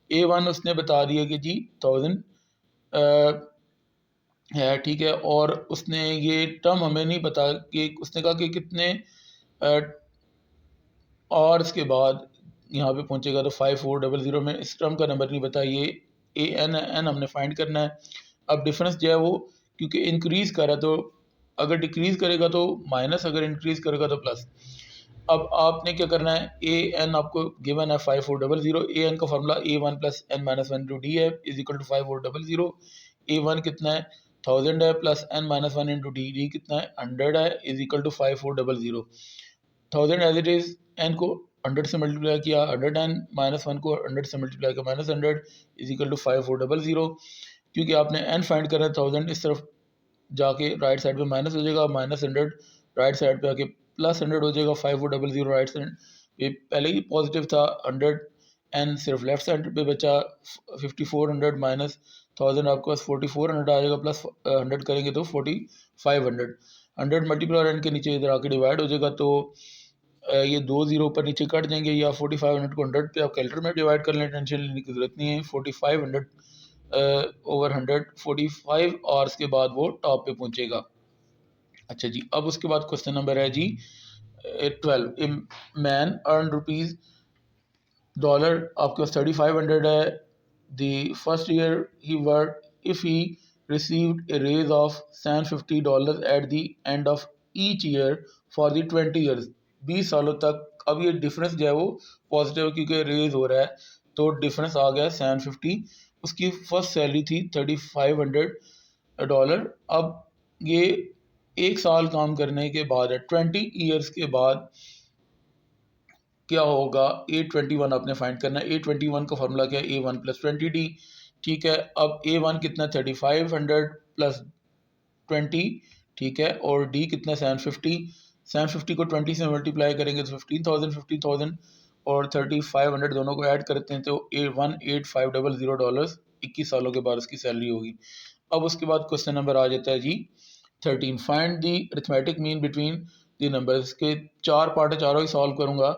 A1 उसने बता दिया कि जी 1000 है, ठीक है। और उसने ये टर्म हमें नहीं पता कि उसने कहा कि कितने और इसके बाद यहाँ पे पहुँचेगा तो 5400 में इस टर्म का नंबर नहीं पता, ये ए एन एन हमने फाइंड करना है। अब डिफरेंस जो है वो क्योंकि इंक्रीज़ कर रहा है तो अगर डिक्रीज़ करेगा तो माइनस, अगर इंक्रीज़ करेगा तो प्लस। अब आपने क्या करना है, ए एन आपको गिवन है 5400, ए एन का formula A one plus N minus one into D है is equal to 5400। A one कितना है 1000 है plus N minus one into D, D कितना है 100 है is equal to 5400। 1000 as it is, N को 100 से मल्टीप्लाई किया 100 एन, माइनस वन को 100 से मल्टीप्लाई किया माइनस 100 इज इक्वल टू 5400। क्योंकि आपने एन फाइंड करना है 1000, इस तरफ जाके राइट साइड पे माइनस हो जाएगा, माइनस 100 राइट साइड पे आके प्लस 100 हो जाएगा। 5400 राइट साइड ये पहले ही पॉजिटिव था 100, एन सिर्फ लेफ्ट साइड पे बचा 5400 माइनस 1000 आपके पास 4400 आ जाएगा, प्लस 100 करेंगे तो 4500। 100 मल्टीप्लाई एन के नीचे इधर आके डिवाइड हो जाएगा तो ये दो जीरो ऊपर नीचे कट जाएंगे, या 4500 को 100 पे आप कैलकुलेटर में डिवाइड कर लें, टेंशन लेने की जरूरत नहीं है। 4500 ओवर 145 और इसके बाद वो टॉप पे पहुंचेगा। अच्छा जी, अब उसके बाद क्वेश्चन नंबर है जी 12। A man earn rupees dollar आपके पास 3500 है the first year he work if he received a raise of $750 at the end of each year for the 20 years, 20 सालों तक। अब ये डिफरेंस जो है वो पॉजिटिव क्योंकि रेज हो रहा है तो डिफरेंस आ गया 750। उसकी फर्स्ट सैलरी थी $3500। अब ये एक साल काम करने के बाद है 20 ईयर्स के बाद क्या होगा, A21 आपने फाइंड करना है। A21 का फॉर्मूला क्या है, A1 प्लस 20D। ठीक है, अब A1 कितना 3500 प्लस 20, ठीक है, और D कितना 750। 750 को 20 से मल्टीप्लाई करेंगे तो 15,000, 15,000 और 3500 दोनों को ऐड करते हैं तो $18,500 21 सालों के बाद उसकी सैलरी होगी। अब उसके बाद क्वेश्चन नंबर आ जाता है जी 13। Find the arithmetic mean between the numbers के चार पार्ट है, चारों ही सॉल्व करूंगा।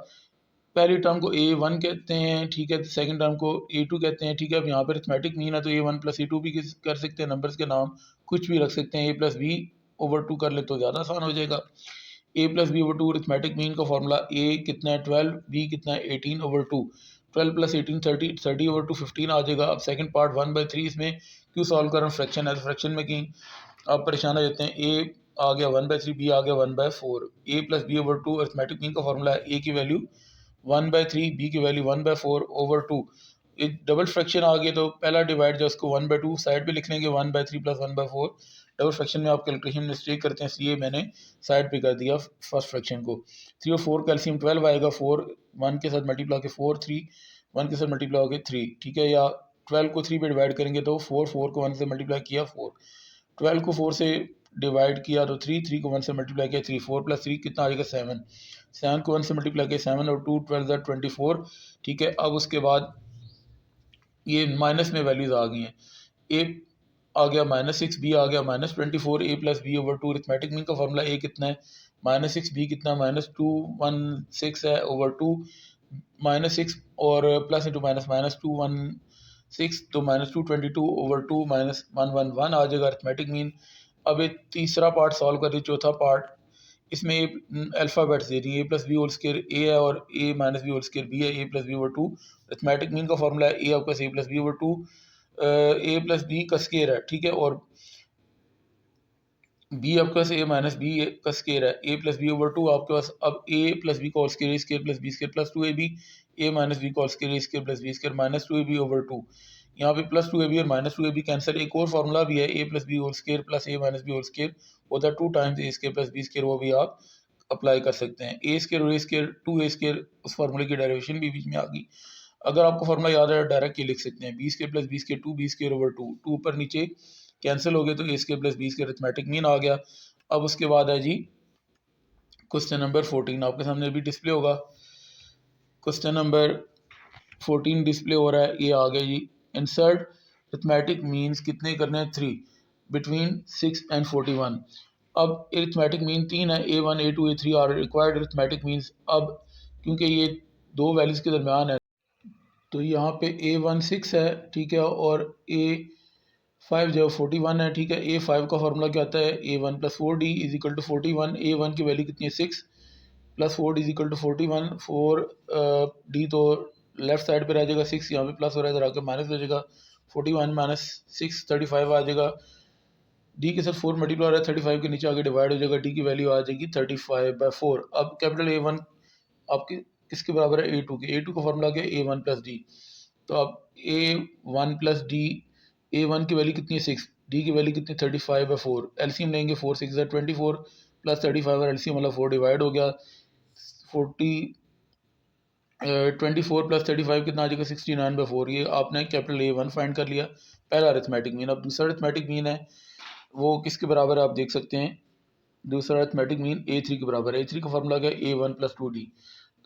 पहली टर्म को A1 कहते हैं, ठीक है, सेकंड टर्म को A2 कहते हैं, ठीक है। अब यहाँ पर अरिथमेटिक मीन है तो A1 प्लस A2 भी कर सकते हैं, नंबर्स के नाम कुछ भी रख सकते हैं। A प्लस बी ओवर 2 कर ले तो ज़्यादा आसान हो जाएगा। A plus B over 2 arithmetic mean का फॉर्मूला A कितना है 12, B कितना है 18 ओवर 2, 12 प्लस 18 30, 30 ओवर 2 15 आ जाएगा। अब सेकंड पार्ट 1/3, इसमें क्यों सॉल्व कर रहा हूँ, फ्रैक्शन है तो फ्रैक्शन में की आप परेशान हो जाते हैं। A आ गया 1/3, B आ गया 1/4। A plus B over 2 arithmetic mean का फॉर्मूला है A की वैल्यू 1/3, बी की वैल्यू 1/4 ओवर 2। एक डबल फ्रैक्शन आ गया तो पहला डिवाइड जो उसको 1/2 साइड पे लिख लेंगे, 1/3 प्लस 1/4। डबल फ्रैक्शन में आप कैलकुलेशन मिस्टेक करते हैं इसलिए मैंने साइड पे कर दिया फर्स्ट फ्रैक्शन को। 3 और 4 कैल्शियम 12 आएगा, 4 1 के साथ मल्टीप्लाई के 4, 3 1 के साथ मल्टीप्लाई हो गया 3, ठीक है। या 12 को 3 पे डिवाइड करेंगे तो 4, 4 को 1 से मल्टीप्लाई किया 4, 12 को 4 से डिवाइड किया तो 3, 3 को 1 से मल्टीप्लाई किया 3, 4 प्लस 3 कितना आ जाएगा 7, 7 को 1 से मल्टीप्लाई किया 7 और 2 12 24, ठीक है। अब उसके बाद ये माइनस में वैल्यूज आ गई हैं। ए आ गया -6, बी आ गया -24। A plus B over 2 arithmetic mean का फॉर्मूला ए कितना है -6, बी कितना -216 है ओवर 2, -6 और प्लस इंटू माइनस -216 तो -222 ओवर 2 -111 आ जाएगा अरिथमेटिक मीन। अब एक तीसरा पार्ट सॉल्व कर रही, चौथा पार्ट इसमें अल्फ़ाबेट्स दे दी, A plus B whole square A है और A minus B whole square B है, A plus B over 2 arithmetic mean का फॉर्मूला है ए आपका A plus B over 2 A plus B का स्केयर है, ठीक है, और बी आपके पास ए माइनस बी का स्केयर है, ए प्लस बी ओवर 2 आपके पास। अब ए प्लस बी का whole square, square plus B square plus 2ab, A minus B का whole square, square plus B square minus 2ab over 2। यहाँ पे plus 2ab और माइनस 2ab कैंसर। एक और फार्मूला भी है, A plus B whole square plus A minus B whole square होता है 2 times A square plus B square, वो भी आप अप्लाई कर सकते हैं। ए स्केयर और ए स्केयर 2a स्केयर, उस फार्मूले की डेरिवेशन भी बीच में आ गई। अगर आपको फार्मूला याद है डायरेक्ट ये लिख सकते हैं, B square plus B square 2b square over 2, 2 ऊपर नीचे कैंसिल हो गए तो A square plus B square arithmetic mean आ गया। अब उसके बाद है जी क्वेश्चन नंबर 14, आपके सामने अभी डिस्प्ले होगा। क्वेश्चन नंबर 14 डिस्प्ले हो रहा है, ये आ गया जी। इंसर्ट अरिथमेटिक मीन्स कितने करने हैं 3 बिटवीन 6 एंड 41। अब अरिथमेटिक मीन 3 है, A1 A2 A3 are required arithmetic means. अब क्योंकि ये दो वैल्यूज़ के दरमियान है तो यहाँ पे A1 6 है, ठीक है, और A5 जो 41 है, ठीक है। A5 का फॉर्मूला क्या आता है, A1 plus 4D is equal to 41। A1 की वैल्यू कितनी है 6, plus 4 is equal to 41, 4 D तो लेफ्ट साइड पे रह जाएगा, 6 यहाँ पे प्लस हो रहा है, इधर आके माइनस हो जाएगा, 41 माइनस 6 35 आ जाएगा। डी के साथ 4 मल्टीप्लाई हो रहा है, 35 के नीचे आगे डिवाइड हो जाएगा, डी की वैल्यू आ जाएगी 35/4। अब कैपिटल A1 आपके किसके बराबर है, A2 के। A2 का फॉर्मूला क्या है, A1 प्लस डी। तो अब A1 प्लस डी, A1 की वैल्यू कितनी है 6, डी की वैल्यू कितनी 35/4। एलसीएम लेंगे, 4 6 24 प्लस 35 और एलसीएम वाला 4 डिवाइड हो गया, 24 प्लस 35 कितना आ जाएगा 69/4। ये आपने कैपिटल A1 फाइंड कर लिया, पहला अरिथमेटिक मीन। अब दूसरा अरिथमेटिक मीन है वो किसके बराबर है, आप देख सकते हैं। दूसरा अरिथमेटिक मीन A3 के बराबर है। A3 का फॉर्मूला क्या है, A1 प्लस 2D।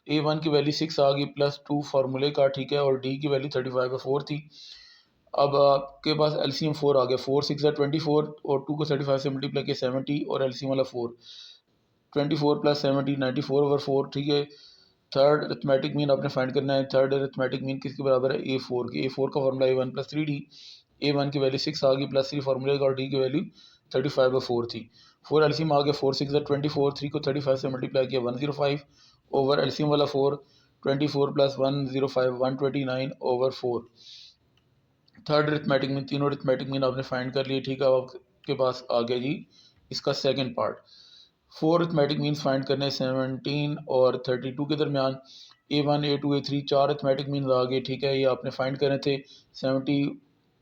A1 की वैल्यू 6 आ गई प्लस 2 फार्मूले का, ठीक है, और D की वैल्यू 35/4 थी। अब आपके पास एलसीएम 4 आ गया, 4 6 24 और 2 को 35 से मल्टीप्लाई किया 70 और एलसीएम वाला 4, 24 प्लस 70 94/4, ठीक है। थर्ड अरिथमेटिक मीन आपने फाइंड करना है। थर्ड अरिथमेटिक मीन किसके बराबर है, A4 के। A4 का formula A1 plus 3D। A1 की वैल्यू 6 आ गई प्लस 3 फार्मूले का, और D की वैल्यू 35/4 थी। 4 एलसीएम आ गया, 4 6 24, 3 को 35 से मल्टीप्लाई किया 105 ओवर एलसीएम वाला 4, 24 प्लस 105 129/4। थर्ड अरिथमेटिक मीन, तीनों अरिथमेटिक मीन आपने फाइंड कर लिए, ठीक है। अब आपके पास आ गया जी इसका second part. 4 arithmetic means find करने 17 और 32 के दरमियान। A1 A2 A3 4 arithmetic means आ गए, ठीक है। ये आपने फाइंड करने थे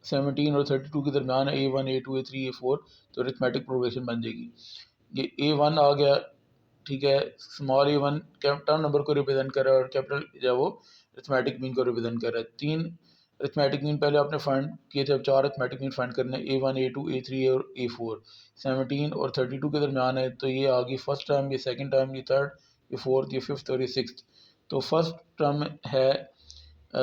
17 और 32 के दरमियान है, A1 A2 A3 A4, तो अरिथमेटिक प्रोग्रेशन बन जाएगी। ये A1 आ गया, ठीक है। स्मॉल A1 टर्म नंबर को रिप्रेजेंट कर रहा है और कैपिटल जो है वो अरिथमेटिक मीन को रिप्रेजेंट कर रहा है। 3 अरिथमेटिक मीन पहले आपने फाइंड किए थे, अब 4 अरिथमेटिक मीन फाइंड करने, A1 A2 A3 और A4। 17 और 32 के दरमियान है, तो ये आ गई फर्स्ट टर्म, ये सेकंड टर्म, ये थर्ड, ये फोर्थ, ये फिफ्थ और ये सिक्स। तो फर्स्ट टर्म है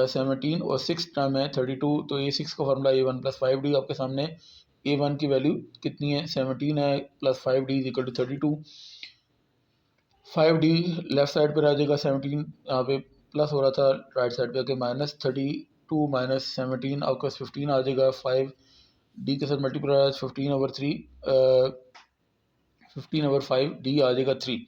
17 और सिक्स टर्म है 32। तो ये 6 का फॉर्मूला A1 प्लस 5D आपके सामने। A1 की वैल्यू कितनी है, 17 है, plus 5D is equal to 32। 5D left side पर आ जाएगा, 17 यहाँ पे प्लस हो रहा था, राइट साइड पे आके माइनस 32 माइनस 17 आपके पास 15 आ जाएगा। 5D के साथ मल्टीप्लाई 15/3, 15/5D आ जाएगा 3।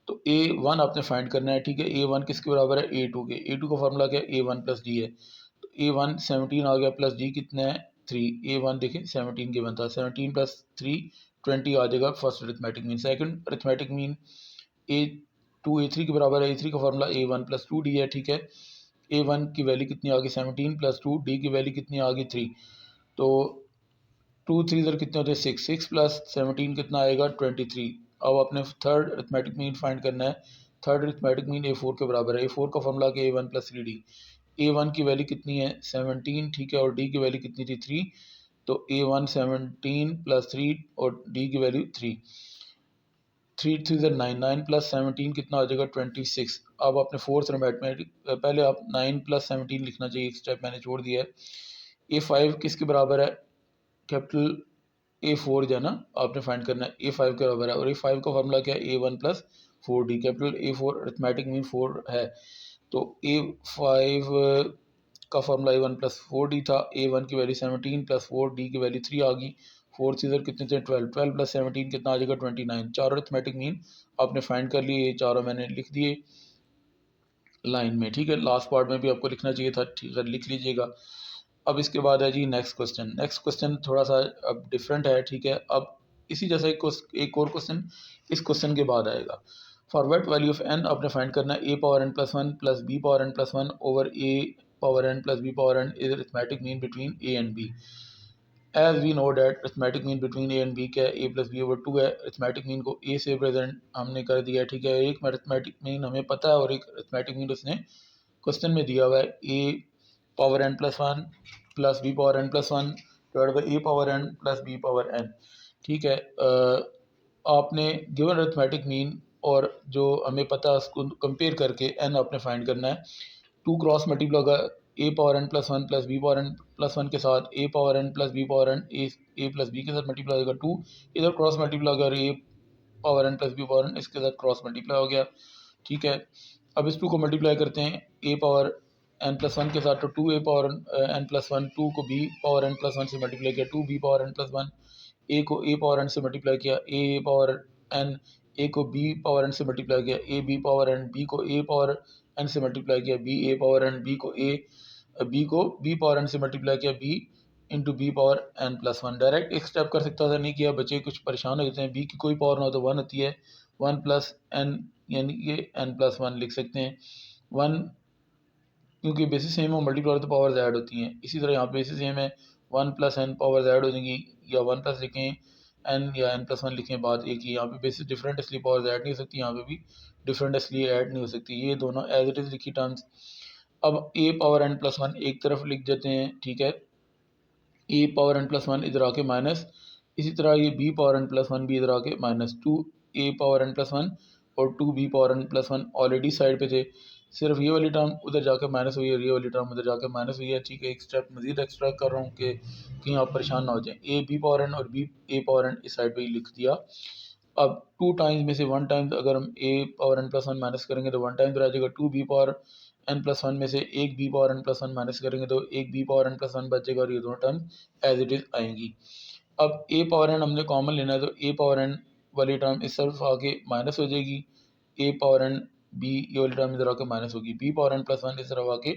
तो A1 आपने फाइंड करना है, ठीक है। A1 किसके बराबर है, A2 के। A2 का फॉर्मूला क्या है, A1 प्लस डी है। तो A1 17 आ गया प्लस D कितना है 3। A1 देखें 17 के बनता है, 17 प्लस 3 20 आ जाएगा first arithmetic mean. Second arithmetic mean A2 A3 के बराबर है। A3 का फॉर्मूला A1 प्लस 2D है, ठीक है। A1 की वैल्यू कितनी आ गई 17 प्लस 2, D की वैल्यू कितनी आ गई 3। तो 2 3 इधर कितने होते हैं 6, 6 प्लस 17 कितना आएगा 23। अब आपने थर्ड अरिथमेटिक मीन फाइंड करना है। थर्ड अरिथमेटिक मीन A4 के बराबर है। A4 का फॉर्मूला क्या है, A1 प्लस 3D। A1 की वैल्यू कितनी है 17, ठीक है, और D की वैल्यू कितनी थी 3। तो A1 17 प्लस 3 और D की वैल्यू 3, 3 3 इधर 9, 9 प्लस 17 कितना आ जाएगा 26। अब आपने फोर्थ अरिथमेटिक, पहले आप 9 प्लस 17 लिखना चाहिए, एक स्टेप मैंने छोड़ दिया है। A5 किसके बराबर है, कैपिटल A4 जो है ना आपने फाइंड करना है, A5 के बराबर है। और A5 का फॉर्मूला क्या है, A1 plus 4D। Capital A4 arithmetic mean 4 है, तो A5 का फॉर्मूला A1 प्लस 4D था। A1 की वैल्यू 17 प्लस 4D की वैल्यू 3 आ गई। 4 सीजर कितने थे 12, 12 प्लस 17 कितना आ जाएगा 29। चारों अरिथमेटिक मीन आपने फाइंड कर लिए, ये चारों मैंने लिख दिए लाइन में, ठीक है। लास्ट पार्ट में भी आपको लिखना चाहिए था, ठीक है, लिख लीजिएगा। अब इसके बाद है जी नेक्स्ट क्वेश्चन। नेक्स्ट क्वेश्चन थोड़ा सा अब डिफरेंट है, ठीक है। अब इसी जैसा एक और क्वेश्चन इस क्वेश्चन के बाद आएगा। For what value of n आपने फाइंड करना है, a power n plus 1 plus b power n plus 1 over a power n plus b power n is arithmetic mean between a and b। As we know that arithmetic mean between A and B क्या है, a plus B over 2 है। Arithmetic mean को a से present हमने कर दिया, ठीक है। एक अरिथमेटिक मीन हमें पता है और एक अरिथमेटिक मीन उसने क्वेश्चन में दिया हुआ है, a power n plus 1 plus B power n plus 1 divide by a power n plus b power n, ठीक है। आपने गिवन अरिथमेटिक मीन और जो हमें पता है उसको कंपेयर करके n आपने फाइंड करना है। 2 क्रॉस मल्टीप्लाई होगा a power n plus 1 plus B power n plus 1 के साथ, a power n plus B power n a plus B के साथ मल्टीप्लाई होगा 2, इधर क्रॉस मल्टीप्लाई होगा a power n plus B power n इसके साथ क्रॉस मल्टीप्लाई हो गया, ठीक है। अब इस 2 को मल्टीप्लाई करते हैं a पावर n प्लस 1 के साथ, तो 2 a पावर n प्लस 1, 2 को b पावर n प्लस 1 से मल्टीप्लाई किया, 2 b power n plus 1, a को a पावर n से मल्टीप्लाई किया, a पावर n ए को बी पावर एन से मल्टीप्लाई किया, A B power N, B को ए पावर एन से मल्टीप्लाई किया, B A power N, B को बी पावर एन से मल्टीप्लाई किया, B into B power N plus one. Direct एक स्टेप कर सकता था, नहीं किया, बच्चे कुछ परेशान हो जाते हैं। बी की कोई पावर ना हो तो वन होती है, वन प्लस एन यानी कि एन प्लस वन लिख सकते हैं। वन क्योंकि बेसिस सेम हो, मल्टीप्लाई तो पावर्स ऐड होती हैं। इसी तरह यहाँ पे बेसिस सेम है, one plus N powers add हो जाएंगी, या वन प्लस लिखें एन या एन प्लस वन लिखें, बात एक ही। यहाँ पे बेसिस डिफरेंट इसलिए पावर्स ऐड नहीं हो सकती, यहाँ पे भी डिफरेंट इसलिए ऐड नहीं हो सकती। ये दोनों एज इट इज़ लिखी टर्म्स। अब A power N plus one एक तरफ लिख देते हैं, ठीक है, A power N plus one इधर आके माइनस, इसी तरह ये B power N plus one भी इधर आके minus, two A power N plus one और two B power N plus one already side पे थे, सिर्फ ये वाली टर्म उधर जाके माइनस हुई है, ये वाली टर्म उधर जाके माइनस हुई है। ठीक है, एक स्टेप मजीद एक्स्ट्रा कर रहा हूँ कि कहीं आप परेशान ना हो जाएं। ए बी पावर एन और बी ए पावर एन इस साइड पे ही लिख दिया। अब टू टाइम्स में से वन टाइम्स अगर हम A power N plus one minus करेंगे तो वन टाइम्स रह जाएगा, two B power N plus one में से एक B power N plus one minus करेंगे तो एक B power N plus one बचेगा, और ये दोनों टर्म एज इट इज़ आएंगी। अब ए पावर एन हमने कॉमन लेना है, तो ए पावर एन वाली टर्म इस तरफ आके माइनस हो जाएगी, ए पावर एन बी ये वाली टर्म इधर आके माइनस होगी, B power N plus one इस तरफ आके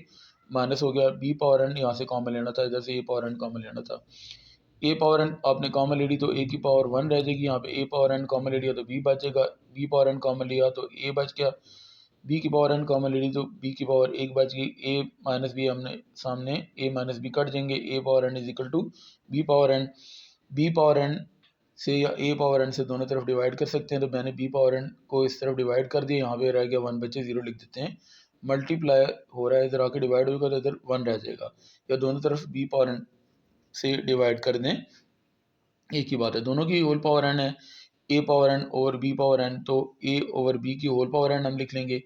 माइनस हो गया, बी पावर एन यहाँ से कॉमन लेना था, इधर से ए पावर एन कॉमन लेना था। ए पावर एन आपने कॉमन ले ली तो ए की पावर वन रह जाएगी, यहाँ पे ए पावर एन कॉमन ले लिया तो बी बचेगा, बी पावर एन कॉमन लिया तो ए बच गया, बी की पावर एन कॉमन ले ली तो बी की पावर एक बच गई, ए माइनस बी हमने सामने ए माइनस बी कट जाएंगे, A power N is equal to B power N. B power N से या ए पावर एन से दोनों तरफ डिवाइड कर सकते हैं, तो मैंने बी पावर एन को इस तरफ डिवाइड कर दिया, यहाँ पे रह गया वन बचे, जीरो लिख देते हैं। मल्टीप्लाई हो रहा है, इधर आके डिवाइड होगा तो इधर वन रह जाएगा, या दोनों तरफ बी पावर एन से डिवाइड कर दें, एक ही बात है, दोनों की होल पावर एन है, ए पावर एन और बी पावर एन, तो ए ओवर बी की होल पावर एन हम लिख लेंगे।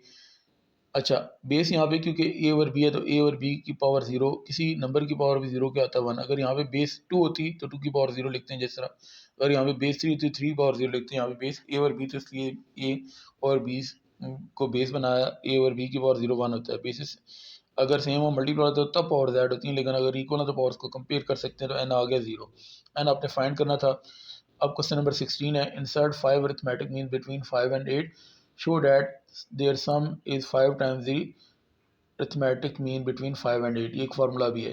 अच्छा, बेस यहाँ पे क्योंकि ए ओवर बी है तो ए और बी की पावर जीरो, किसी नंबर की पावर भी जीरो क्या आता है वन। अगर यहाँ पे बेस टू होती तो टू की पावर जीरो लिखते हैं जिस तरह, अगर यहाँ पे बेस थ्री होती थ्री पावर जीरो लिखते हैं। यहाँ पे बेस ए और बी तो इसलिए ए और बी को बेस बनाया, ए और बी की पावर जीरो वन होता है। बेसिस अगर सेम हो मल्टीप्लाई होता है तो तब पावर्स ऐड होती हैं, लेकिन अगर इक्वल है तो पावर्स को कंपेयर कर सकते हैं, तो एन आ गया जीरो, एन आपने फाइंड करना था। अब क्वेश्चन नंबर 16 है, insert 5 arithmetic mean between 5 and 8, show that their sum is 5 times the arithmetic mean between 5 and 8। ये एक फार्मूला भी है।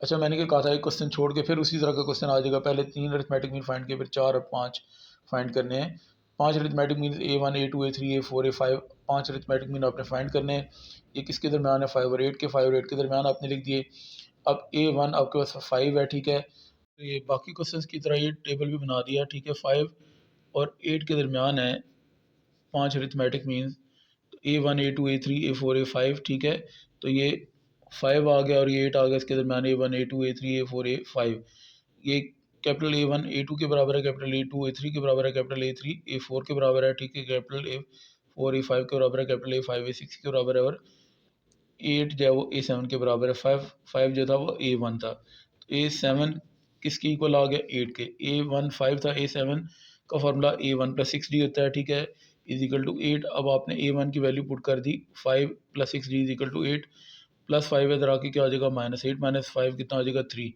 अच्छा, मैंने क्या कहा था, एक क्वेश्चन छोड़ के फिर उसी तरह का क्वेश्चन आ जाएगा, पहले 3 अरिथमेटिक मीन फाइंड किए, फिर 4 और 5 फाइंड करने हैं। 5 arithmetic mean A1 A2 A3 A4 A5, 5 arithmetic mean आपने फाइंड करने हैं। ये किसके दरमियान है, 5 और 8 के, 5 और 8 के दरमियान आपने लिख दिए। अब A1 आपके पास 5 है, ठीक है, तो ये बाकी क्वेश्चंस की तरह ये टेबल भी बना दिया, ठीक है। 5 और 8 के दरमियान है 5 अरिथमेटिक मीन्स, तो A1 A2 A3 A4 A5, ठीक है, तो ये 5 आ गया और ये 8 आ गया, इसके दरमियान A1 A2 A3 A4 A5। ये कैपिटल A1 A2 के बराबर है, कैपिटल A2 A3 के बराबर है, कैपिटल A3 A4 के बराबर है, ठीक है, कैपिटल A4 A5 के बराबर है, कैपिटल A5 A6 के बराबर है, और 8 जो है वो A7 के बराबर है। 5 जो था वो A1 था, तो A7 किसके इक्वल आ गया, 8 के। A1 5 था, A7 का फार्मूला A1 प्लस 6D होता है, ठीक है, इज इक्वल टू 8। अब आपने A1 की वैल्यू पुट कर दी, 5 plus 6D is equal to 8, plus 5 इधर आके क्या आ जाएगा, -8 माइनस 5 कितना आ जाएगा, 3।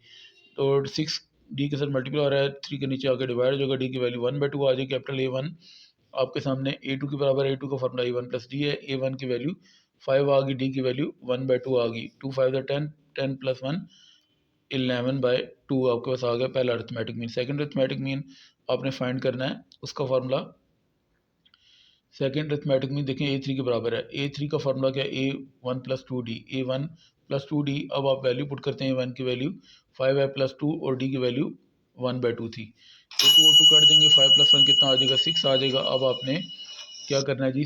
तो 6 डी के साथ मल्टीप्लाई हो रहा है, 3 के नीचे आके डिवाइड हो जाएगा, डी की वैल्यू 1/2 आ जाएगी। कैपिटल A1 आपके सामने A2 के बराबर, A2 का फार्मूला A1 प्लस डी है, A1 की वैल्यू 5 आ गई, डी की वैल्यू 1/2 आ गई, 2 5 10, 10 प्लस 1 11/2 आपके पास आ गया पहला arithmetic mean. Second arithmetic mean आपने फाइंड करना है, उसका फार्मूला सेकंड अरिथमेटिक मीन देखें A3 के बराबर है। A3 का फार्मूला क्या है, A1 plus 2D, A1 plus 2D। अब आप वैल्यू पुट करते हैं, A1 की वैल्यू 5 है प्लस 2 और D की वैल्यू 1/2 थी, तो 2 और 2 कर देंगे, 5 प्लस 1 कितना आ जाएगा, 6 आ जाएगा। अब आपने क्या करना है जी,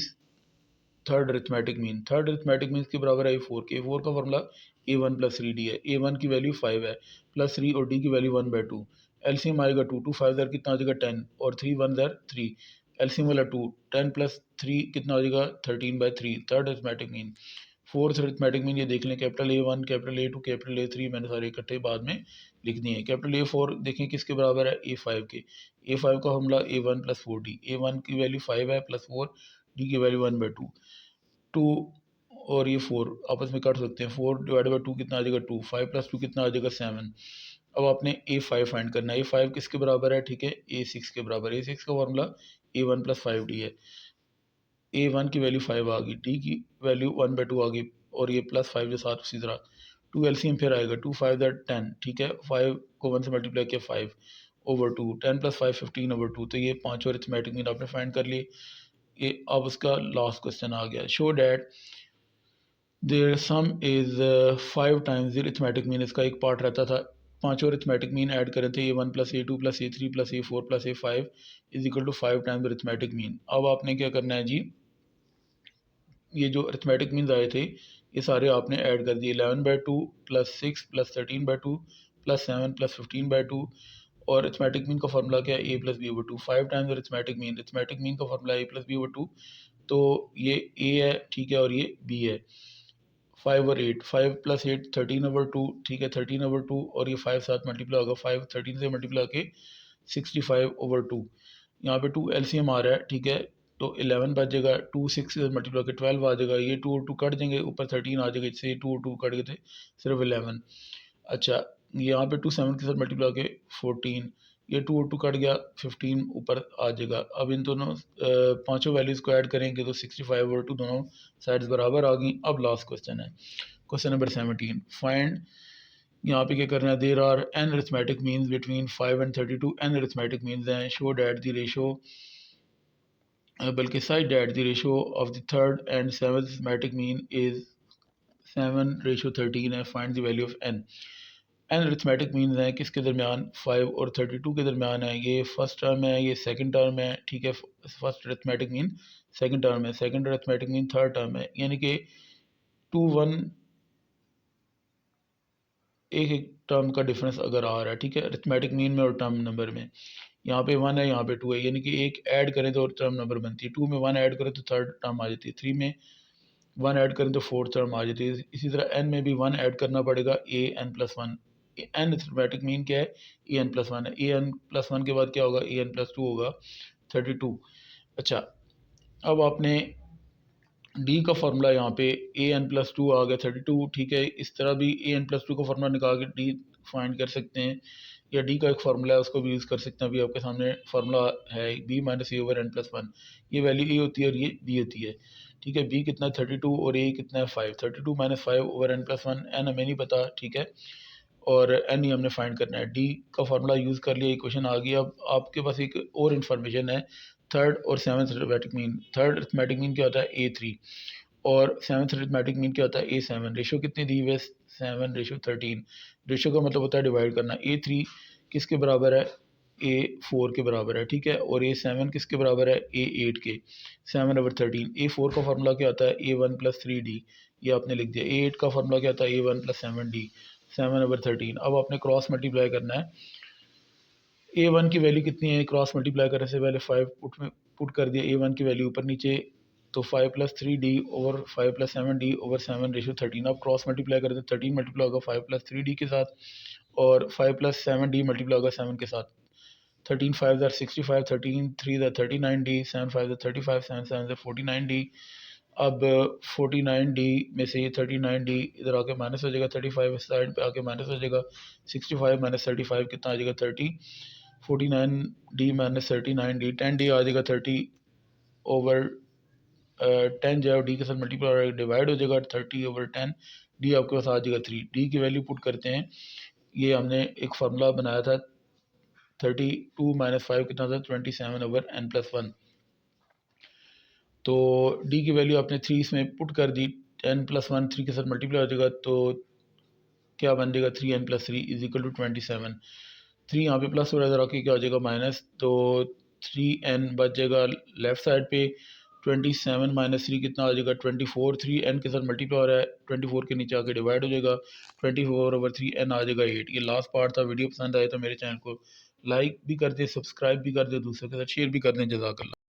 third arithmetic mean. Third arithmetic mean के बराबर है A4 के, A4 का फार्मूला A1 प्लस 3D है, A1 की वैल्यू 5 है प्लस 3 और D की वैल्यू 1/2। एलसीएम आएगा 2, 2 5 दर कितना आ जाएगा 10 और 3 1 दर 3, एलसीएम वाला 2, 10 प्लस 3 कितना आ जाएगा 13/3, third arithmetic mean. Fourth arithmetic mean ये देख लें, capital A1 capital A2 capital A3 मैंने सारे इकट्ठे बाद में लिख दिए हैं। कैपिटल A4 देखें किसके बराबर है, A5 के। A5 का formula A1 plus 4D, A1 की वैल्यू 5 है प्लस 4, D की वैल्यू 1/2। 2 और ये 4 आपस में कट सकते हैं, 4 डिवाइड बाई 2 कितना आ जाएगा 2, 5 प्लस 2 कितना आ जाएगा 7, अब आपने A5 फाइंड करना है। A5 किसके बराबर है? ठीक है, A6 के बराबर है। A6 का फार्मूला A1 + 5D है। A1 की वैल्यू 5 आ गई, D की वैल्यू 1/2 आ गई, और ये +5 के साथ उसी तरह 2 LCM फिर आएगा, 2 5 दैट 10, ठीक है, 5 को 1 से मल्टीप्लाई किया 5/2, 10 + 5 15/2। तो ये पांचों अरिथमेटिक मीन आपने फाइंड कर लिए। ये अब उसका लास्ट क्वेश्चन आ गया, show that their sum is 5 times the arithmetic mean. इसका एक पार्ट रहता था, पांचों अरिथमेटिक मीन ऐड करें थे, A1 + A2 + A3 + A4 + A5 is equal to 5 times arithmetic mean. अब आपने क्या करना है जी, ये जो अरिथमेटिक मीन्स आए थे ये सारे आपने ऐड कर दिए, 11/2 + 6 + 13/2 + 7 + 15/2। और अरिथमेटिक मीन का फार्मूला क्या है? A + B/2, 5 times arithmetic mean का फार्मूला A + B/2। तो ये A है, ठीक है, और ये B है। 5 और 8, 5 + 8 13/2, ठीक है, 13/2, और ये 5 साथ मल्टीप्लाई होगा, 5 13 से मल्टीप्लाई के 65/2। यहाँ पे 2 LCM आ रहा है, ठीक है, तो 11 बच जाएगा, 2 6 से मल्टीप्लाई के 12 आ जाएगा, ये 2 और 2 कट देंगे, ऊपर 13 आ जाएगा, इससे 2 और 2 कट गए थे, सिर्फ 11। अच्छा, यहाँ पे 2 7 के साथ मल्टीप्लाई के 14, ये 2 और 2 कट गया, 15 ऊपर आ जाएगा। अब इन दोनों पांचों वैल्यूज़ को ऐड करेंगे तो 65/2 दोनों साइड्स बराबर आ गई। अब लास्ट क्वेश्चन है, क्वेश्चन नंबर 17, फाइंड, यहाँ पे क्या करना है, there are N arithmetic means between 5 and 32, N arithmetic means हैं, शो डैट द रेशो, बल्कि side that the ratio of the third and seventh arithmetic mean is 7/13 है, find the value of N. N arithmetic means हैं किसके दरमियान? 5 और 32 के दरमियान है। ये फर्स्ट टर्म है, ये सेकंड टर्म है, ठीक है, first arithmetic mean second term है, second arithmetic mean third term है, यानी कि 2 1 एक एक टर्म का डिफरेंस अगर आ रहा है, ठीक है, अरिथमेटिक मीन में और टर्म नंबर में। यहाँ पे 1 है, यहाँ पे 2 है, यानी कि एक ऐड करें तो टर्म नंबर बनती है, 2 में 1 ऐड करें तो थर्ड टर्म आ जाती है, 3 में 1 ऐड करें तो फोर्थ टर्म आ जाती है। इसी तरह n में भी 1 ऐड करना पड़ेगा, an+1। एन अरिथमेटिक मीन क्या है? an+1 है। an+1 के बाद क्या होगा? an+2 होगा, 32। अच्छा, अब आपने डी का फार्मूला यहाँ पे an+2 आ गया 32, ठीक है, इस तरह भी an+2 का फार्मूला निकाल के डी फाइंड कर सकते हैं, या डी का एक फार्मूला है उसको भी यूज़ कर सकते हैं। अभी आपके सामने फार्मूला है b - a/n+1, ये वैल्यू ए होती है और ये बी होती है, ठीक है। बी कितना है? 32, और ए कितना है? 5। 32 - 5/n+1, एन हमें नहीं पता, ठीक है, और एन ही हमने फाइंड करना है। डी का फार्मूला यूज़ कर लिया, इक्वेशन आ गई। अब आपके पास एक और इन्फॉर्मेशन है, थर्ड और seventh arithmetic mean. Third arithmetic mean क्या होता है? A3, और सेवन्थ अरिथमेटिक मीन क्या होता है? A7। रेशो कितनी दी हुई है? 7/13। रेशो का मतलब होता है डिवाइड करना। A3 किसके बराबर है? A4 के बराबर है, ठीक है, और A7 किसके बराबर है? A8 के, 7/13। A4 का फार्मूला क्या होता है? A1 + 3D, ये आपने लिख दिया। A8 का फार्मूला क्या होता है? A1 + 7D, 7/13। अब आपने क्रॉस मल्टीप्लाई करना है। A1 की वैल्यू कितनी है? क्रॉस मल्टीप्लाई करने से पहले 5 पुट कर दिया, A1 की वैल्यू ऊपर नीचे, तो 5 + 3D ओवर 5 + 7D ओवर 7/13। अब क्रॉस मल्टीप्लाई करें तो 13 मल्टीप्लाई होगा 5 + 3D के साथ, और 5 + 7D मल्टीप्लाई होगा 7 के साथ। 13 5 are 65, 13 3 are 39D, 7 5 are 35, 7 7 are 49D। अब 49D में से ये 39D इधर आके माइनस हो जाएगा, 35 साइड पे आके माइनस हो जाएगा, 65 - 35 कितना आ जाएगा? 30। 49D - 39D, 10D आ जाएगा, 30 ओवर 10 जो है डी के साथ मल्टीप्लाई डिवाइड हो जाएगा, 30/10। डी आपके पास आ जाएगा 3। डी की वैल्यू पुट करते हैं, ये हमने एक फार्मूला बनाया था, 32 - 5 कितना था? 27/n+1। तो डी की वैल्यू आपने 3 इसमें पुट कर दी, 10+1 3 के साथ मल्टीप्लाई हो जाएगा, तो क्या बन जाएगा? 3n+3 is equal to 27। 3 यहाँ पे प्लस हो रहा है, इधर आके क्या हो जाएगा? माइनस, तो 3n बच जाएगा लेफ्ट साइड पे। 27 - 3 कितना आ जाएगा? 24। 3n के साथ मल्टीप्लाई हो रहा है, 24 के नीचे आके डिवाइड हो जाएगा, 24/3n आ जाएगा 8। ये लास्ट पार्ट था। वीडियो पसंद आए तो मेरे चैनल को लाइक भी कर दें, सब्सक्राइब भी कर दें, दूसरों के साथ शेयर भी कर दें। जज़ाकल्लाह।